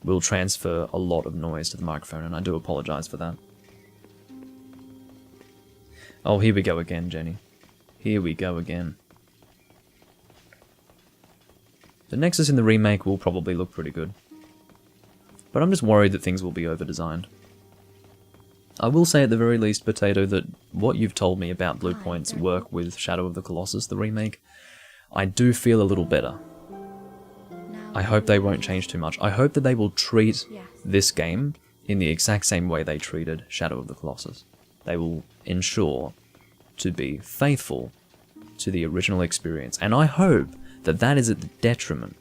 will transfer a lot of noise to the microphone, and I do apologize for that. Oh, here we go again, Jenny. Here we go again. The Nexus in the remake will probably look pretty good, but I'm just worried that things will be over-designed. I will say at the very least, Potato, that what you've told me about Blue Point's work with Shadow of the Colossus, the remake, I do feel a little better. I hope they won't change too much. I hope that they will treat this game in the exact same way they treated Shadow of the Colossus. They will ensure to be faithful to the original experience, and I hope that that is at the detriment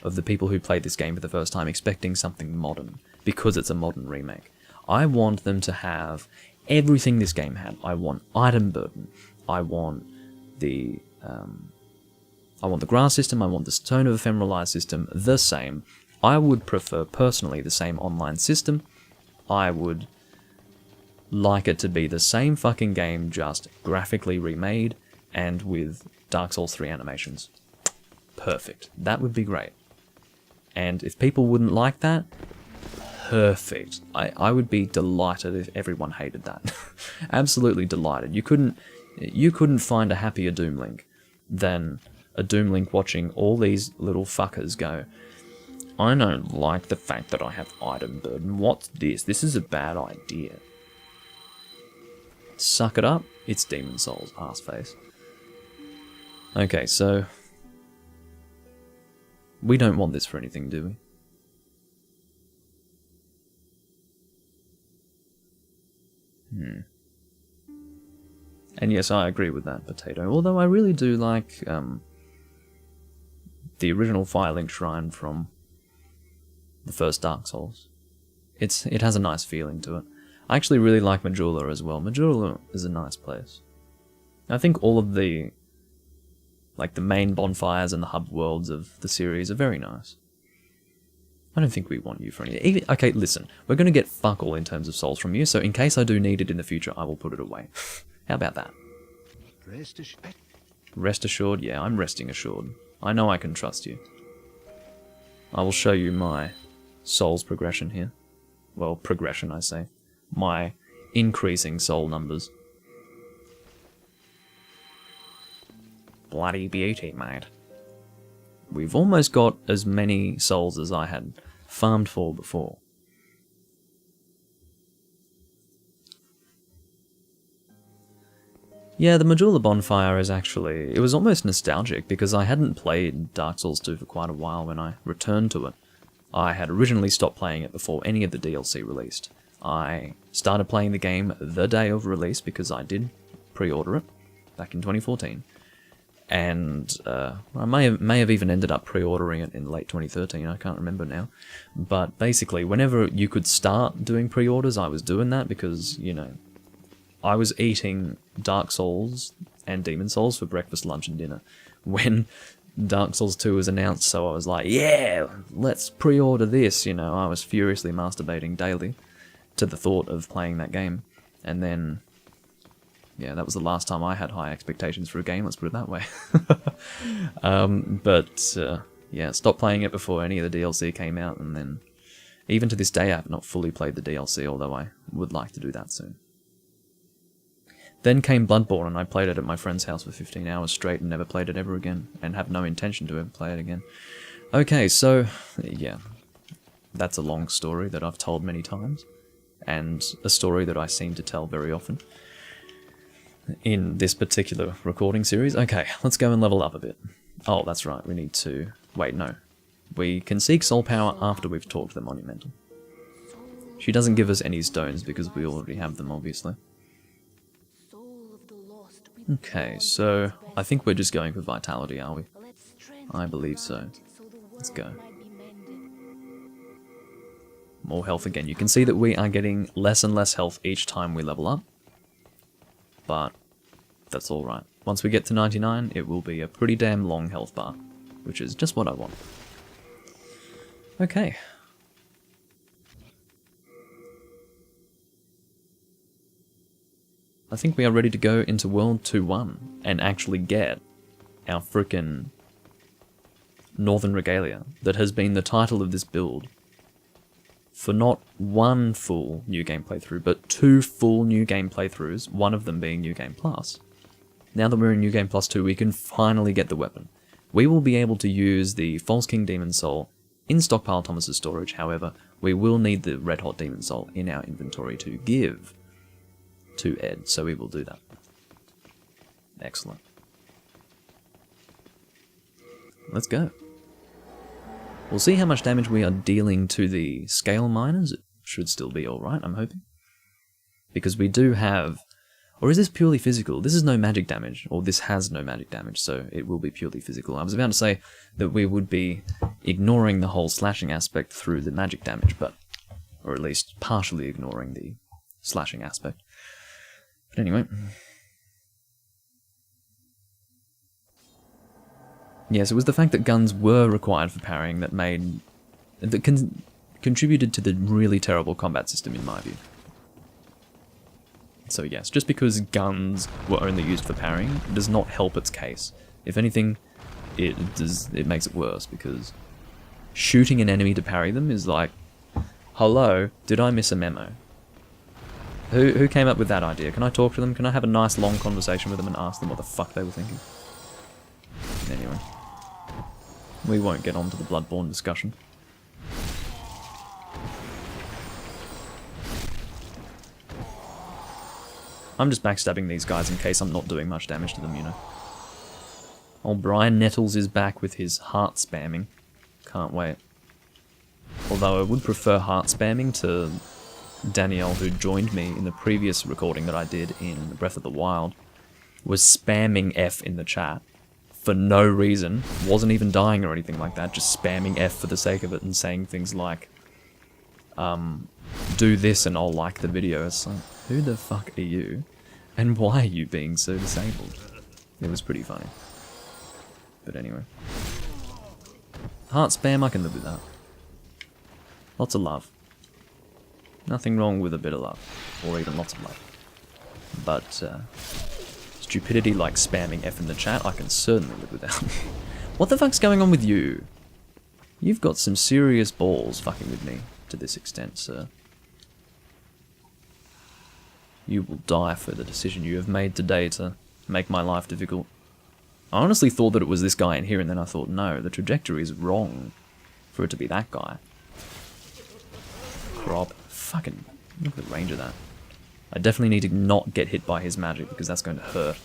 of the people who played this game for the first time expecting something modern, because it's a modern remake. I want them to have everything this game had. I want item burden. I want the grass system. I want the Stone of Ephemeralized system the same. I would prefer personally the same online system. I would like it to be the same fucking game, just graphically remade and with Dark Souls 3 animations. Perfect. That would be great. And if people wouldn't like that, perfect. I would be delighted if everyone hated that. Absolutely delighted. You couldn't find a happier Doom Link than a Doom Link watching all these little fuckers go, I don't like the fact that I have item burden. What's this? This is a bad idea. Suck it up. It's Demon Souls, ass face. Okay, so we don't want this for anything, do we? And yes, I agree with that, Potato. Although I really do like the original Firelink Shrine from the first Dark Souls. It has a nice feeling to it. I actually really like Majula as well. Majula is a nice place. I think all of the main bonfires and the hub worlds of the series are very nice. I don't think we want you for anything. Okay, listen, we're going to get fuck all in terms of souls from you, so in case I do need it in the future, I will put it away. How about that? Rest assured? Yeah, I'm resting assured. I know I can trust you. I will show you my souls progression here. Well, progression, I say. My increasing soul numbers. Bloody beauty, mate. We've almost got as many souls as I had farmed for before. Yeah, the Majula bonfire is actually... it was almost nostalgic because I hadn't played Dark Souls 2 for quite a while when I returned to it. I had originally stopped playing it before any of the DLC released. I started playing the game the day of release because I did pre-order it back in 2014. and I may have even ended up pre-ordering it in late 2013, I can't remember now. But basically, whenever you could start doing pre-orders, I was doing that because, you know, I was eating Dark Souls and Demon Souls for breakfast, lunch, and dinner when Dark Souls 2 was announced, so I was like, yeah, let's pre-order this, you know. I was furiously masturbating daily to the thought of playing that game, and then, yeah, that was the last time I had high expectations for a game, let's put it that way. Yeah, stopped playing it before any of the DLC came out, and then, even to this day, I have not fully played the DLC, although I would like to do that soon. Then came Bloodborne, and I played it at my friend's house for 15 hours straight and never played it ever again, and have no intention to ever play it again. Okay, so, yeah, that's a long story that I've told many times, and a story that I seem to tell very often in this particular recording series. Okay, let's go and level up a bit. Oh, that's right, we need to... Wait, no. We can seek soul power after we've talked to the Monumental. She doesn't give us any stones because we already have them, obviously. Okay, so I think we're just going for vitality, are we? I believe so. Let's go. More health again. You can see that we are getting less and less health each time we level up. But that's alright. Once we get to 99, it will be a pretty damn long health bar, which is just what I want. Okay. I think we are ready to go into World 2-1 and actually get our frickin' Northern Regalia that has been the title of this build for not one full New Game playthrough, but 2 full New Game playthroughs, one of them being New Game Plus. Now that we're in New Game Plus 2, we can finally get the weapon. We will be able to use the False King Demon Soul in Stockpile Thomas's storage, however, we will need the Red Hot Demon Soul in our inventory to give to Ed, so we will do that. Excellent. Let's go. We'll see how much damage we are dealing to the scale miners. It should still be alright, I'm hoping. Because we do have... Or is this purely physical? This is no magic damage, or this has no magic damage, so it will be purely physical. I was about to say that we would be ignoring the whole slashing aspect through the magic damage, but... Or at least partially ignoring the slashing aspect. But anyway. Yes, it was the fact that guns were required for parrying that made... that contributed to the really terrible combat system, in my view. So yes, just because guns were only used for parrying does not help its case. If anything, it makes it worse, because shooting an enemy to parry them is like, hello, did I miss a memo? Who came up with that idea? Can I talk to them? Can I have a nice long conversation with them and ask them what the fuck they were thinking? Anyway. We won't get on to the Bloodborne discussion. I'm just backstabbing these guys in case I'm not doing much damage to them, you know. Old Brian Nettles is back with his heart spamming. Can't wait. Although I would prefer heart spamming to Danielle, who joined me in the previous recording that I did in Breath of the Wild, was spamming F in the chat for no reason, wasn't even dying or anything like that, just spamming F for the sake of it and saying things like, do this and I'll like the video. It's like, who the fuck are you? And why are you being so disabled? It was pretty funny. But anyway. Heart spam, I can live with that. Lots of love. Nothing wrong with a bit of love. Or even lots of love. But, stupidity like spamming F in the chat, I can certainly live without. What the fuck's going on with you? You've got some serious balls fucking with me to this extent, sir. You will die for the decision you have made today to make my life difficult. I honestly thought that it was this guy in here, and then I thought, no, the trajectory is wrong for it to be that guy. Crop. Fucking, look at the range of that. I definitely need to not get hit by his magic, because that's going to hurt.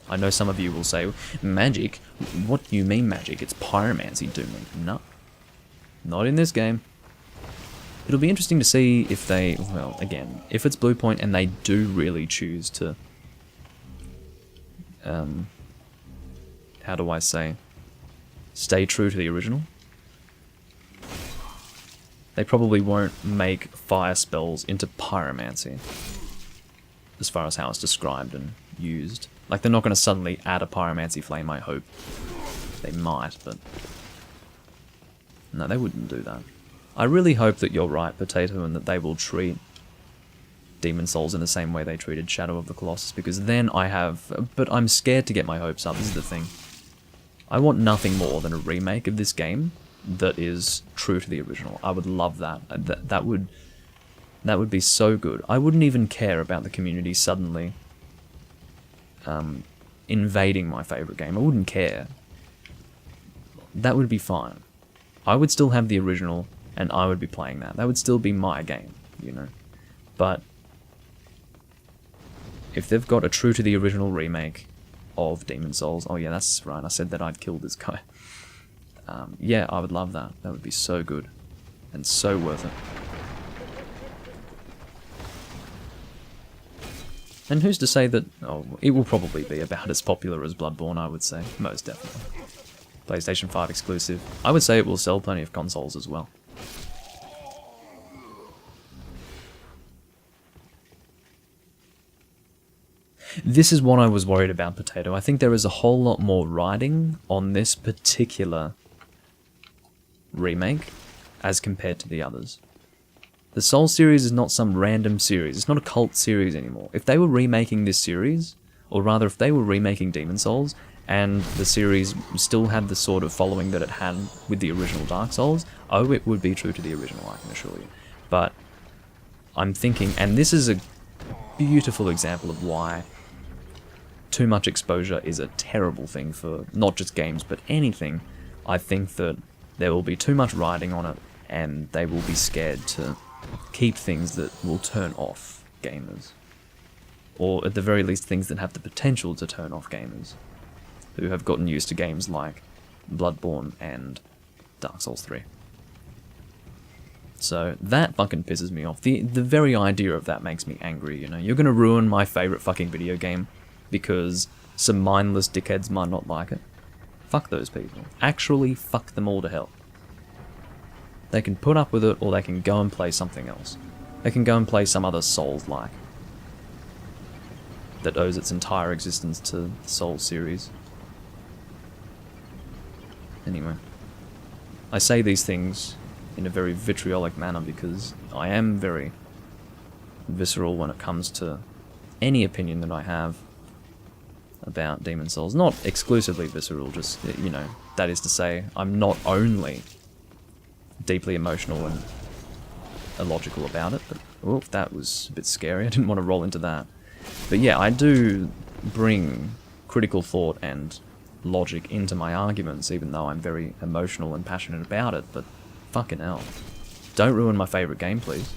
I know some of you will say, magic? What do you mean magic? It's pyromancy, Doomlink. No. Not in this game. It'll be interesting to see if they, well, again, if it's Bluepoint and they do really choose to how do I say, stay true to the original. They probably won't make fire spells into pyromancy, as far as how it's described and used. Like, they're not going to suddenly add a pyromancy flame, I hope. They might, but... no, they wouldn't do that. I really hope that you're right, Potato, and that they will treat Demon Souls in the same way they treated Shadow of the Colossus, because then I have... but I'm scared to get my hopes up, this is the thing. I want nothing more than a remake of this game that is true to the original. I would love that. That would be so good. I wouldn't even care about the community suddenly invading my favourite game. I wouldn't care. That would be fine. I would still have the original, and I would be playing that. That would still be my game, you know. But if they've got a true to the original remake of Demon Souls, oh yeah, that's right, I said that I'd kill this guy. Yeah, I would love that. That would be so good. And so worth it. And who's to say that... oh, it will probably be about as popular as Bloodborne, I would say. Most definitely. PlayStation 5 exclusive. I would say it will sell plenty of consoles as well. This is what I was worried about, Potato. I think there is a whole lot more riding on this particular remake as compared to the others. The Soul series is not some random series. It's not a cult series anymore. If they were remaking this series, or rather if they were remaking Demon Souls, and the series still had the sort of following that it had with the original Dark Souls, oh, it would be true to the original, I can assure you. But I'm thinking, and this is a beautiful example of why too much exposure is a terrible thing for not just games, but anything. I think that there will be too much riding on it, and they will be scared to keep things that will turn off gamers. Or at the very least things that have the potential to turn off gamers, who have gotten used to games like Bloodborne and Dark Souls 3. So that fucking pisses me off. The very idea of that makes me angry, you know. You're gonna ruin my favourite fucking video game because some mindless dickheads might not like it. Fuck those people. Actually, fuck them all to hell. They can put up with it, or they can go and play something else. They can go and play some other Souls-like that owes its entire existence to the Souls series. Anyway, I say these things in a very vitriolic manner because I am very visceral when it comes to any opinion that I have about Demon Souls. Not exclusively visceral, just, you know, that is to say, I'm not only deeply emotional and illogical about it, but, oh, that was a bit scary, I didn't want to roll into that. But yeah, I do bring critical thought and logic into my arguments, even though I'm very emotional and passionate about it, but fucking hell. Don't ruin my favourite game, please.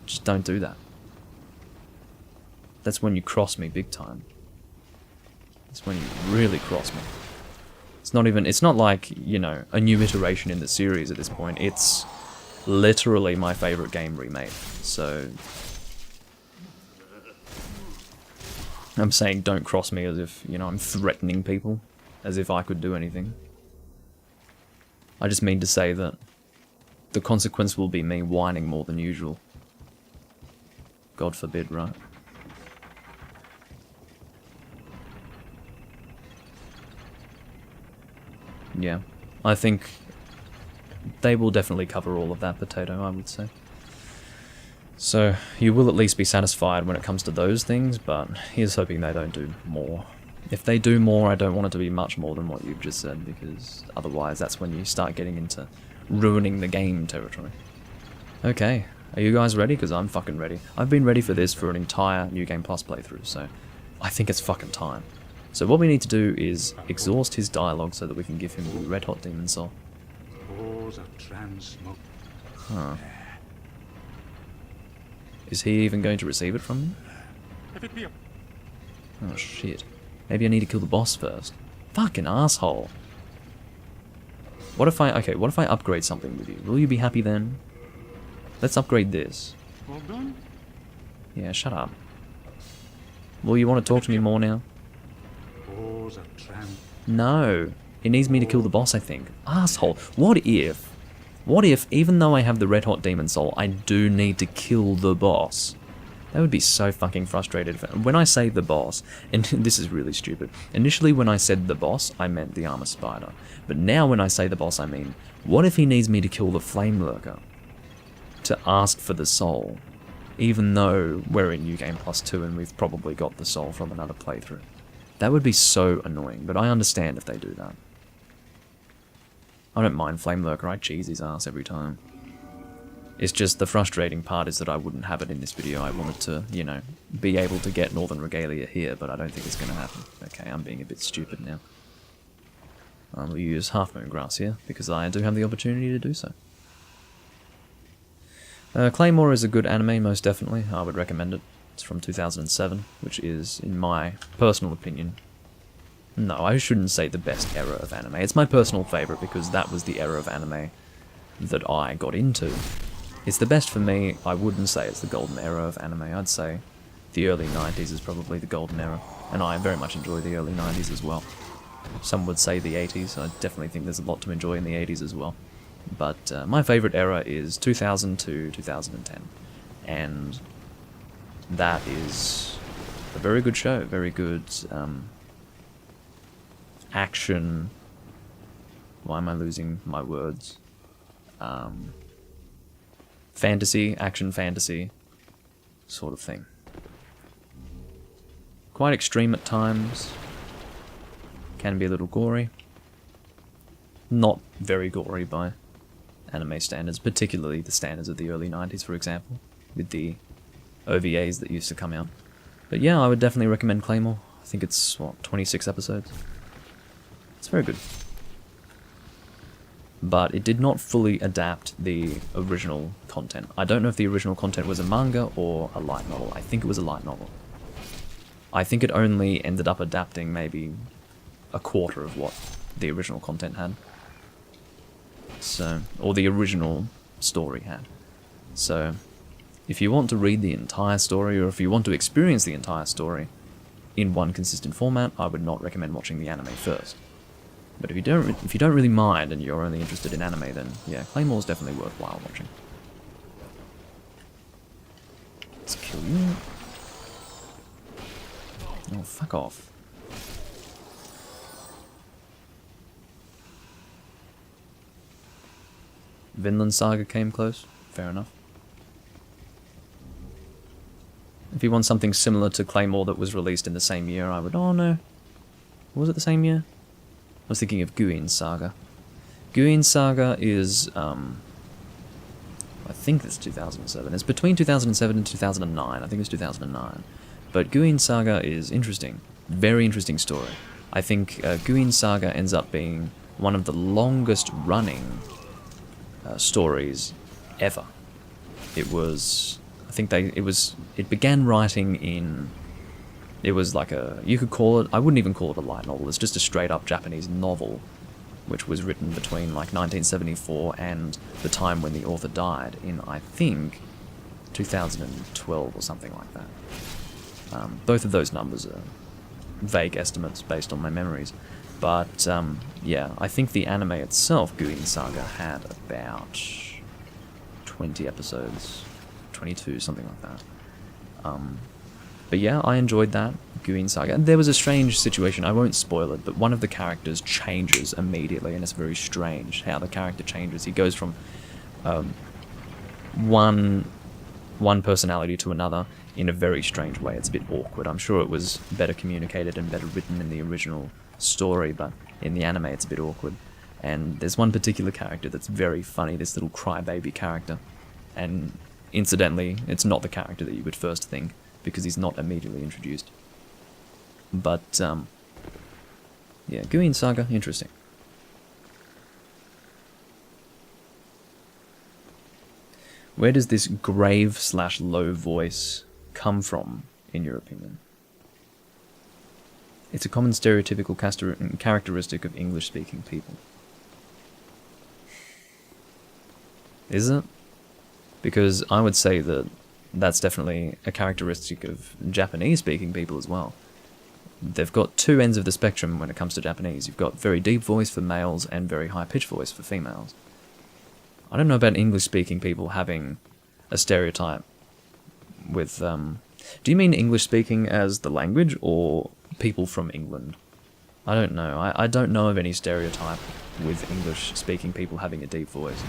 Just don't do that. That's when you cross me big time. That's when you really cross me. It's not like, you know, a new iteration in the series at this point. It's literally my favourite game remade. So I'm saying don't cross me as if, you know, I'm threatening people, as if I could do anything. I just mean to say that the consequence will be me whining more than usual. God forbid, right? Yeah, I think they will definitely cover all of that, Potato, I would say. So, you will at least be satisfied when it comes to those things, but here's hoping they don't do more. If they do more, I don't want it to be much more than what you've just said, because otherwise that's when you start getting into ruining the game territory. Okay, are you guys ready? Because I'm fucking ready. I've been ready for this for an entire New Game Plus playthrough, so I think it's fucking time. So what we need to do is exhaust his dialogue so that we can give him the Red Hot Demon Soul. Huh. Is he even going to receive it from me? Oh shit. Maybe I need to kill the boss first. Fucking asshole. What if I upgrade something with you? Will you be happy then? Let's upgrade this. Well done. Yeah, shut up. Will you want to talk to me more now? Those are tramp. No. He needs me to kill the boss, I think. Asshole. What if, even though I have the red hot demon soul, I do need to kill the boss? That would be so fucking frustrated. When I say the boss, and this is really stupid. Initially when I said the boss, I meant the armor spider. But now when I say the boss, I mean, what if he needs me to kill the flame lurker? To ask for the soul. Even though we're in New Game Plus 2 and we've probably got the soul from another playthrough. That would be so annoying, but I understand if they do that. I don't mind Flame Lurker, I cheese his ass every time. It's just the frustrating part is that I wouldn't have it in this video. I wanted to, you know, be able to get Northern Regalia here, but I don't think it's going to happen. Okay, I'm being a bit stupid now. I will use Half Moon Grass here, because I do have the opportunity to do so. Claymore is a good anime, most definitely. I would recommend it. It's from 2007, which is, in my personal opinion... No, I shouldn't say the best era of anime. It's my personal favourite, because that was the era of anime that I got into. It's the best for me. I wouldn't say it's the golden era of anime. I'd say the early 90s is probably the golden era, and I very much enjoy the early 90s as well. Some would say the 80s. I definitely think there's a lot to enjoy in the 80s as well. But my favourite era is 2000 to 2010, and that is a very good show, very good action. Why am I losing my words? Fantasy, action fantasy sort of thing. Quite extreme at times. Can be a little gory. Not very gory by anime standards, particularly the standards of the early 90s, for example, with the OVAs that used to come out. But yeah, I would definitely recommend Claymore. I think it's, what, 26 episodes? It's very good. But it did not fully adapt the original content. I don't know if the original content was a manga or a light novel. I think it was a light novel. I think it only ended up adapting maybe a quarter of what the original content had. So, or the original story had. So, if you want to read the entire story, or if you want to experience the entire story in one consistent format, I would not recommend watching the anime first. But if you don't really mind and you're only interested in anime, then yeah, Claymore's definitely worthwhile watching. Let's kill you. Oh, fuck off. Vinland Saga came close. Fair enough. If you want something similar to Claymore that was released in the same year, I would... Oh no. Was it the same year? I was thinking of Guin Saga. Guin Saga is, I think it's 2007. It's between 2007 and 2009. I think it's 2009. But Guin Saga is interesting. Very interesting story. I think Guin Saga ends up being one of the longest running stories ever. It was, I think it began writing in... It was like a, you could call it, I wouldn't even call it a light novel, it's just a straight up Japanese novel, which was written between like 1974 and the time when the author died in, I think, 2012 or something like that. Both of those numbers are vague estimates based on my memories, but yeah, I think the anime itself, Guin Saga, had about 20 episodes, 22, something like that. But yeah, I enjoyed that, Guin Saga. And there was a strange situation, I won't spoil it, but one of the characters changes immediately, and it's very strange how the character changes. He goes from one personality to another in a very strange way. It's a bit awkward. I'm sure it was better communicated and better written in the original story, but in the anime it's a bit awkward. And there's one particular character that's very funny, this little crybaby character. And incidentally, it's not the character that you would first think, because he's not immediately introduced. But, yeah, Guin Saga, interesting. Where does this grave/low voice come from, in your opinion? It's a common stereotypical characteristic of English-speaking people. Is it? Because I would say that that's definitely a characteristic of Japanese-speaking people as well. they've got two ends of the spectrum when it comes to Japanese. You've got very deep voice for males and very high-pitched voice for females. I don't know about English-speaking people having a stereotype with... do you mean English-speaking as the language, or people from England? I don't know. I don't know of any stereotype with English-speaking people having a deep voice.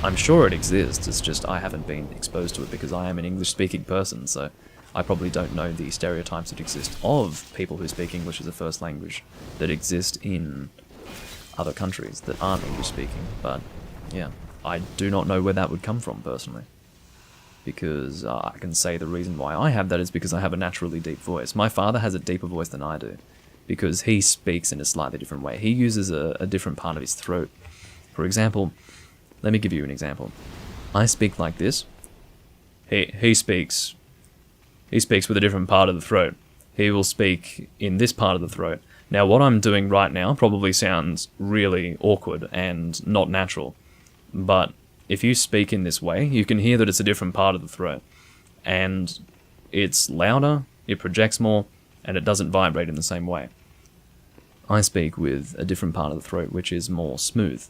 I'm sure it exists, it's just I haven't been exposed to it because I am an English-speaking person, so I probably don't know the stereotypes that exist of people who speak English as a first language that exist in other countries that aren't English-speaking, but yeah, I do not know where that would come from, personally. Because I can say the reason why I have that is because I have a naturally deep voice. My father has a deeper voice than I do, because he speaks in a slightly different way. He uses a different part of his throat. For example, let me give you an example. I speak like this. He speaks with a different part of the throat. He will speak in this part of the throat. Now, what I'm doing right now probably sounds really awkward and not natural, but if you speak in this way, you can hear that it's a different part of the throat, and it's louder, it projects more, and it doesn't vibrate in the same way. I speak with a different part of the throat, which is more smooth,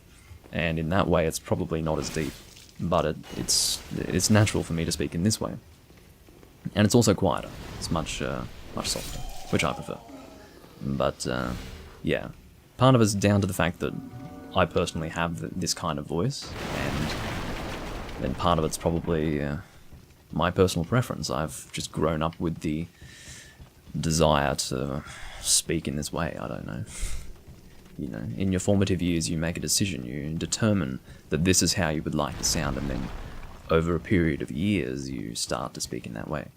and in that way it's probably not as deep, but it's natural for me to speak in this way. And it's also quieter. It's much softer, which I prefer. But, yeah. Part of it's down to the fact that I personally have this kind of voice, and then part of it's probably my personal preference. I've just grown up with the desire to speak in this way, I don't know. You know, in your formative years you make a decision, you determine that this is how you would like to sound, and then over a period of years you start to speak in that way.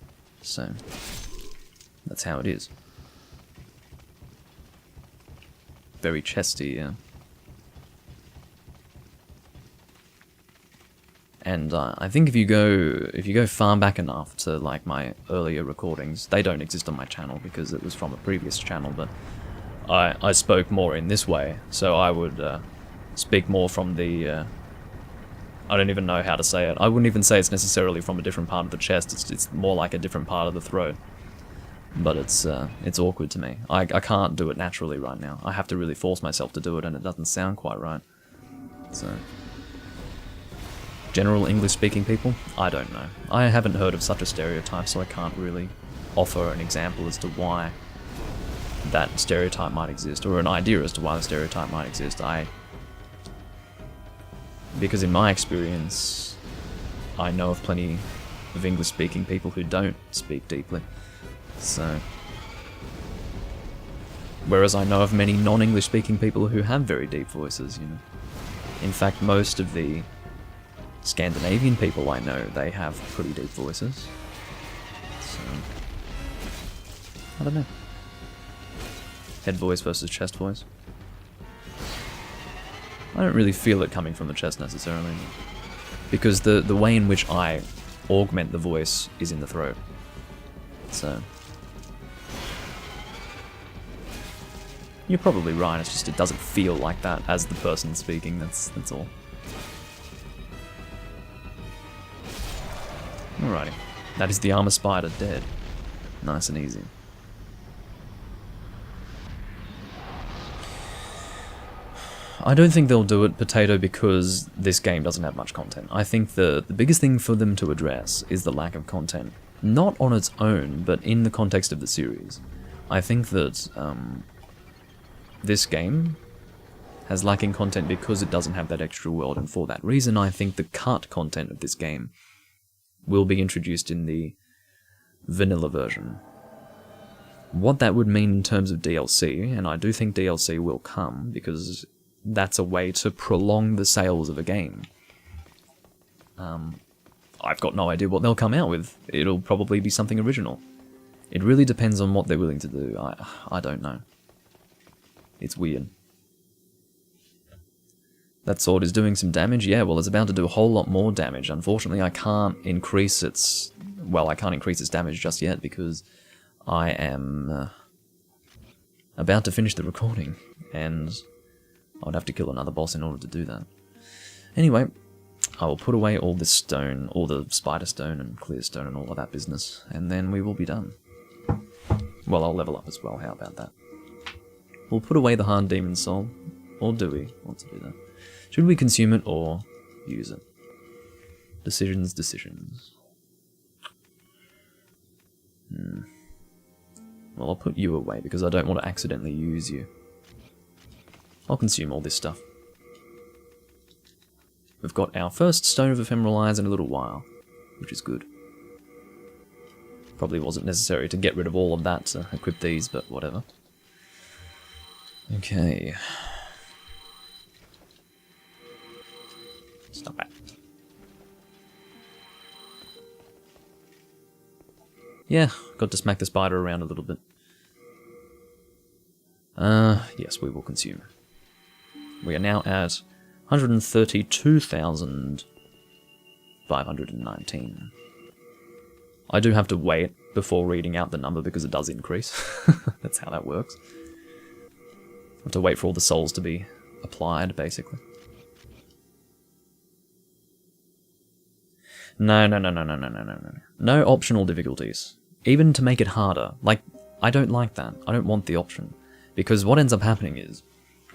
So, that's how it is. Very chesty, yeah. And I think if you go far back enough to like my earlier recordings, they don't exist on my channel because it was from a previous channel, but I spoke more in this way, so I would speak more from the I don't even know how to say it. I wouldn't even say it's necessarily from a different part of the chest, it's more like a different part of the throat. But it's awkward to me. I can't do it naturally right now. I have to really force myself to do it, and it doesn't sound quite right. So, general English-speaking people? I don't know. I haven't heard of such a stereotype, so I can't really offer an example as to why that stereotype might exist, or an idea as to why the stereotype might exist. Because in my experience, I know of plenty of English-speaking people who don't speak deeply. So, whereas I know of many non-English speaking people who have very deep voices, you know. In fact, most of the Scandinavian people I know, they have pretty deep voices. So, I don't know. Head voice versus chest voice. I don't really feel it coming from the chest necessarily, because the way in which I augment the voice is in the throat. So, you're probably right, it's just it doesn't feel like that as the person speaking, that's all. Alrighty, that is the armor spider dead. Nice and easy. I don't think they'll do it, Potato, because this game doesn't have much content. I think the biggest thing for them to address is the lack of content. Not on its own, but in the context of the series. I think that this game has lacking content because it doesn't have that extra world, and for that reason I think the cut content of this game will be introduced in the vanilla version. What that would mean in terms of DLC, and I do think DLC will come, because that's a way to prolong the sales of a game. I've got no idea what they'll come out with. It'll probably be something original. It really depends on what they're willing to do. I don't know. It's weird. That sword is doing some damage? Yeah, well, it's about to do a whole lot more damage. Unfortunately, I can't increase its... Well, I can't increase its damage just yet because I am about to finish the recording, and I would have to kill another boss in order to do that. Anyway, I will put away all this stone, all the spider stone and clear stone and all of that business, and then we will be done. Well, I'll level up as well, how about that? We'll put away the hard demon soul. Or do we want to do that? Should we consume it or use it? Decisions. Well, I'll put you away because I don't want to accidentally use you. I'll consume all this stuff. We've got our first Stone of Ephemeral Eyes in a little while, which is good. Probably wasn't necessary to get rid of all of that to equip these, but whatever. Okay. Stop it. Yeah, got to smack the spider around a little bit. Yes, we will consume. We are now at 132,519. I do have to wait before reading out the number because it does increase. That's how that works. I have to wait for all the souls to be applied, basically. No. No optional difficulties. Even to make it harder. Like, I don't like that. I don't want the option. Because what ends up happening is,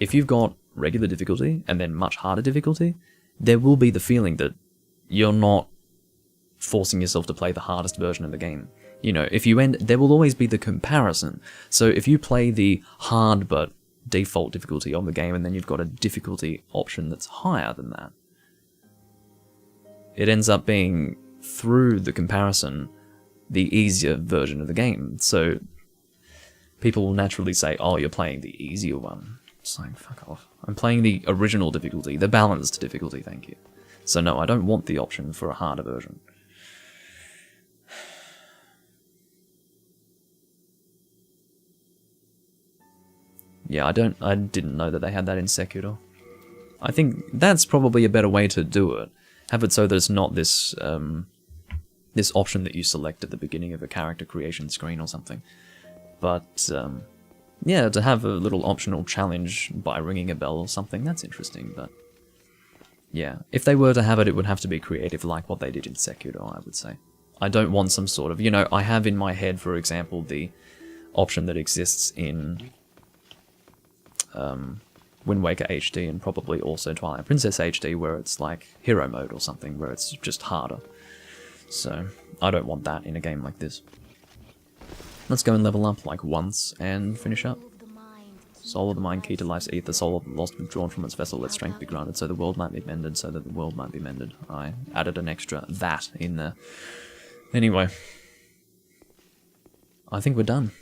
if you've got regular difficulty and then much harder difficulty, there will be the feeling that you're not forcing yourself to play the hardest version of the game. You know, if you end, there will always be the comparison. So if you play the hard but default difficulty on the game and then you've got a difficulty option that's higher than that, it ends up being, through the comparison, the easier version of the game. So people will naturally say, oh, you're playing the easier one. It's like, fuck off. I'm playing the original difficulty, the balanced difficulty, thank you. So no, I don't want the option for a harder version. Yeah, I didn't know that they had that in Sekiro. I think that's probably a better way to do it. Have it so that it's not this this option that you select at the beginning of a character creation screen or something. But yeah, to have a little optional challenge by ringing a bell or something, that's interesting. But yeah, if they were to have it, it would have to be creative like what they did in Sekiro, I would say. I don't want some sort of, you know, I have in my head, for example, the option that exists in Wind Waker HD and probably also Twilight Princess HD, where it's like hero mode or something, where it's just harder. So I don't want that in a game like this. Let's go and level up like once and finish up. Soul of the mind, key to life's ether, soul of the lost withdrawn from its vessel, let strength be granted, so the world might be mended, so that the world might be mended. I added an extra that in there. Anyway, I think we're done.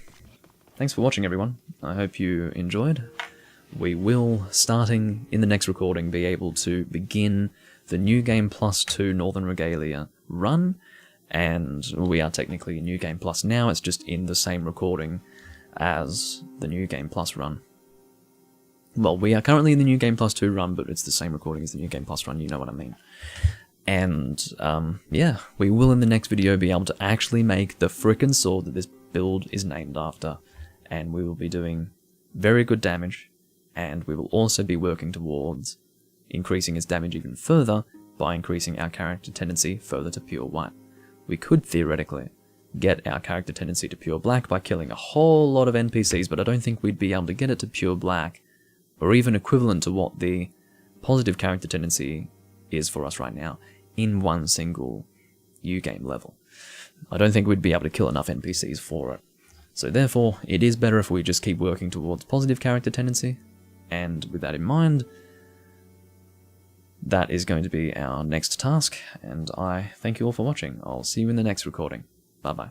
Thanks for watching, everyone. I hope you enjoyed. We will, starting in the next recording, be able to begin the New Game Plus 2 Northern Regalia run, and we are technically in New Game Plus now, it's just in the same recording as the New Game Plus run. Well, we are currently in the New Game Plus 2 run, but it's the same recording as the New Game Plus run, you know what I mean. And, yeah, we will in the next video be able to actually make the frickin' sword that this build is named after, and we will be doing very good damage, and we will also be working towards increasing its damage even further by increasing our character tendency further to pure white. We could theoretically get our character tendency to pure black by killing a whole lot of NPCs, but I don't think we'd be able to get it to pure black, or even equivalent to what the positive character tendency is for us right now, in one single U-game level. I don't think we'd be able to kill enough NPCs for it. So therefore, it is better if we just keep working towards positive character tendency, and with that in mind, that is going to be our next task, and I thank you all for watching. I'll see you in the next recording. Bye bye.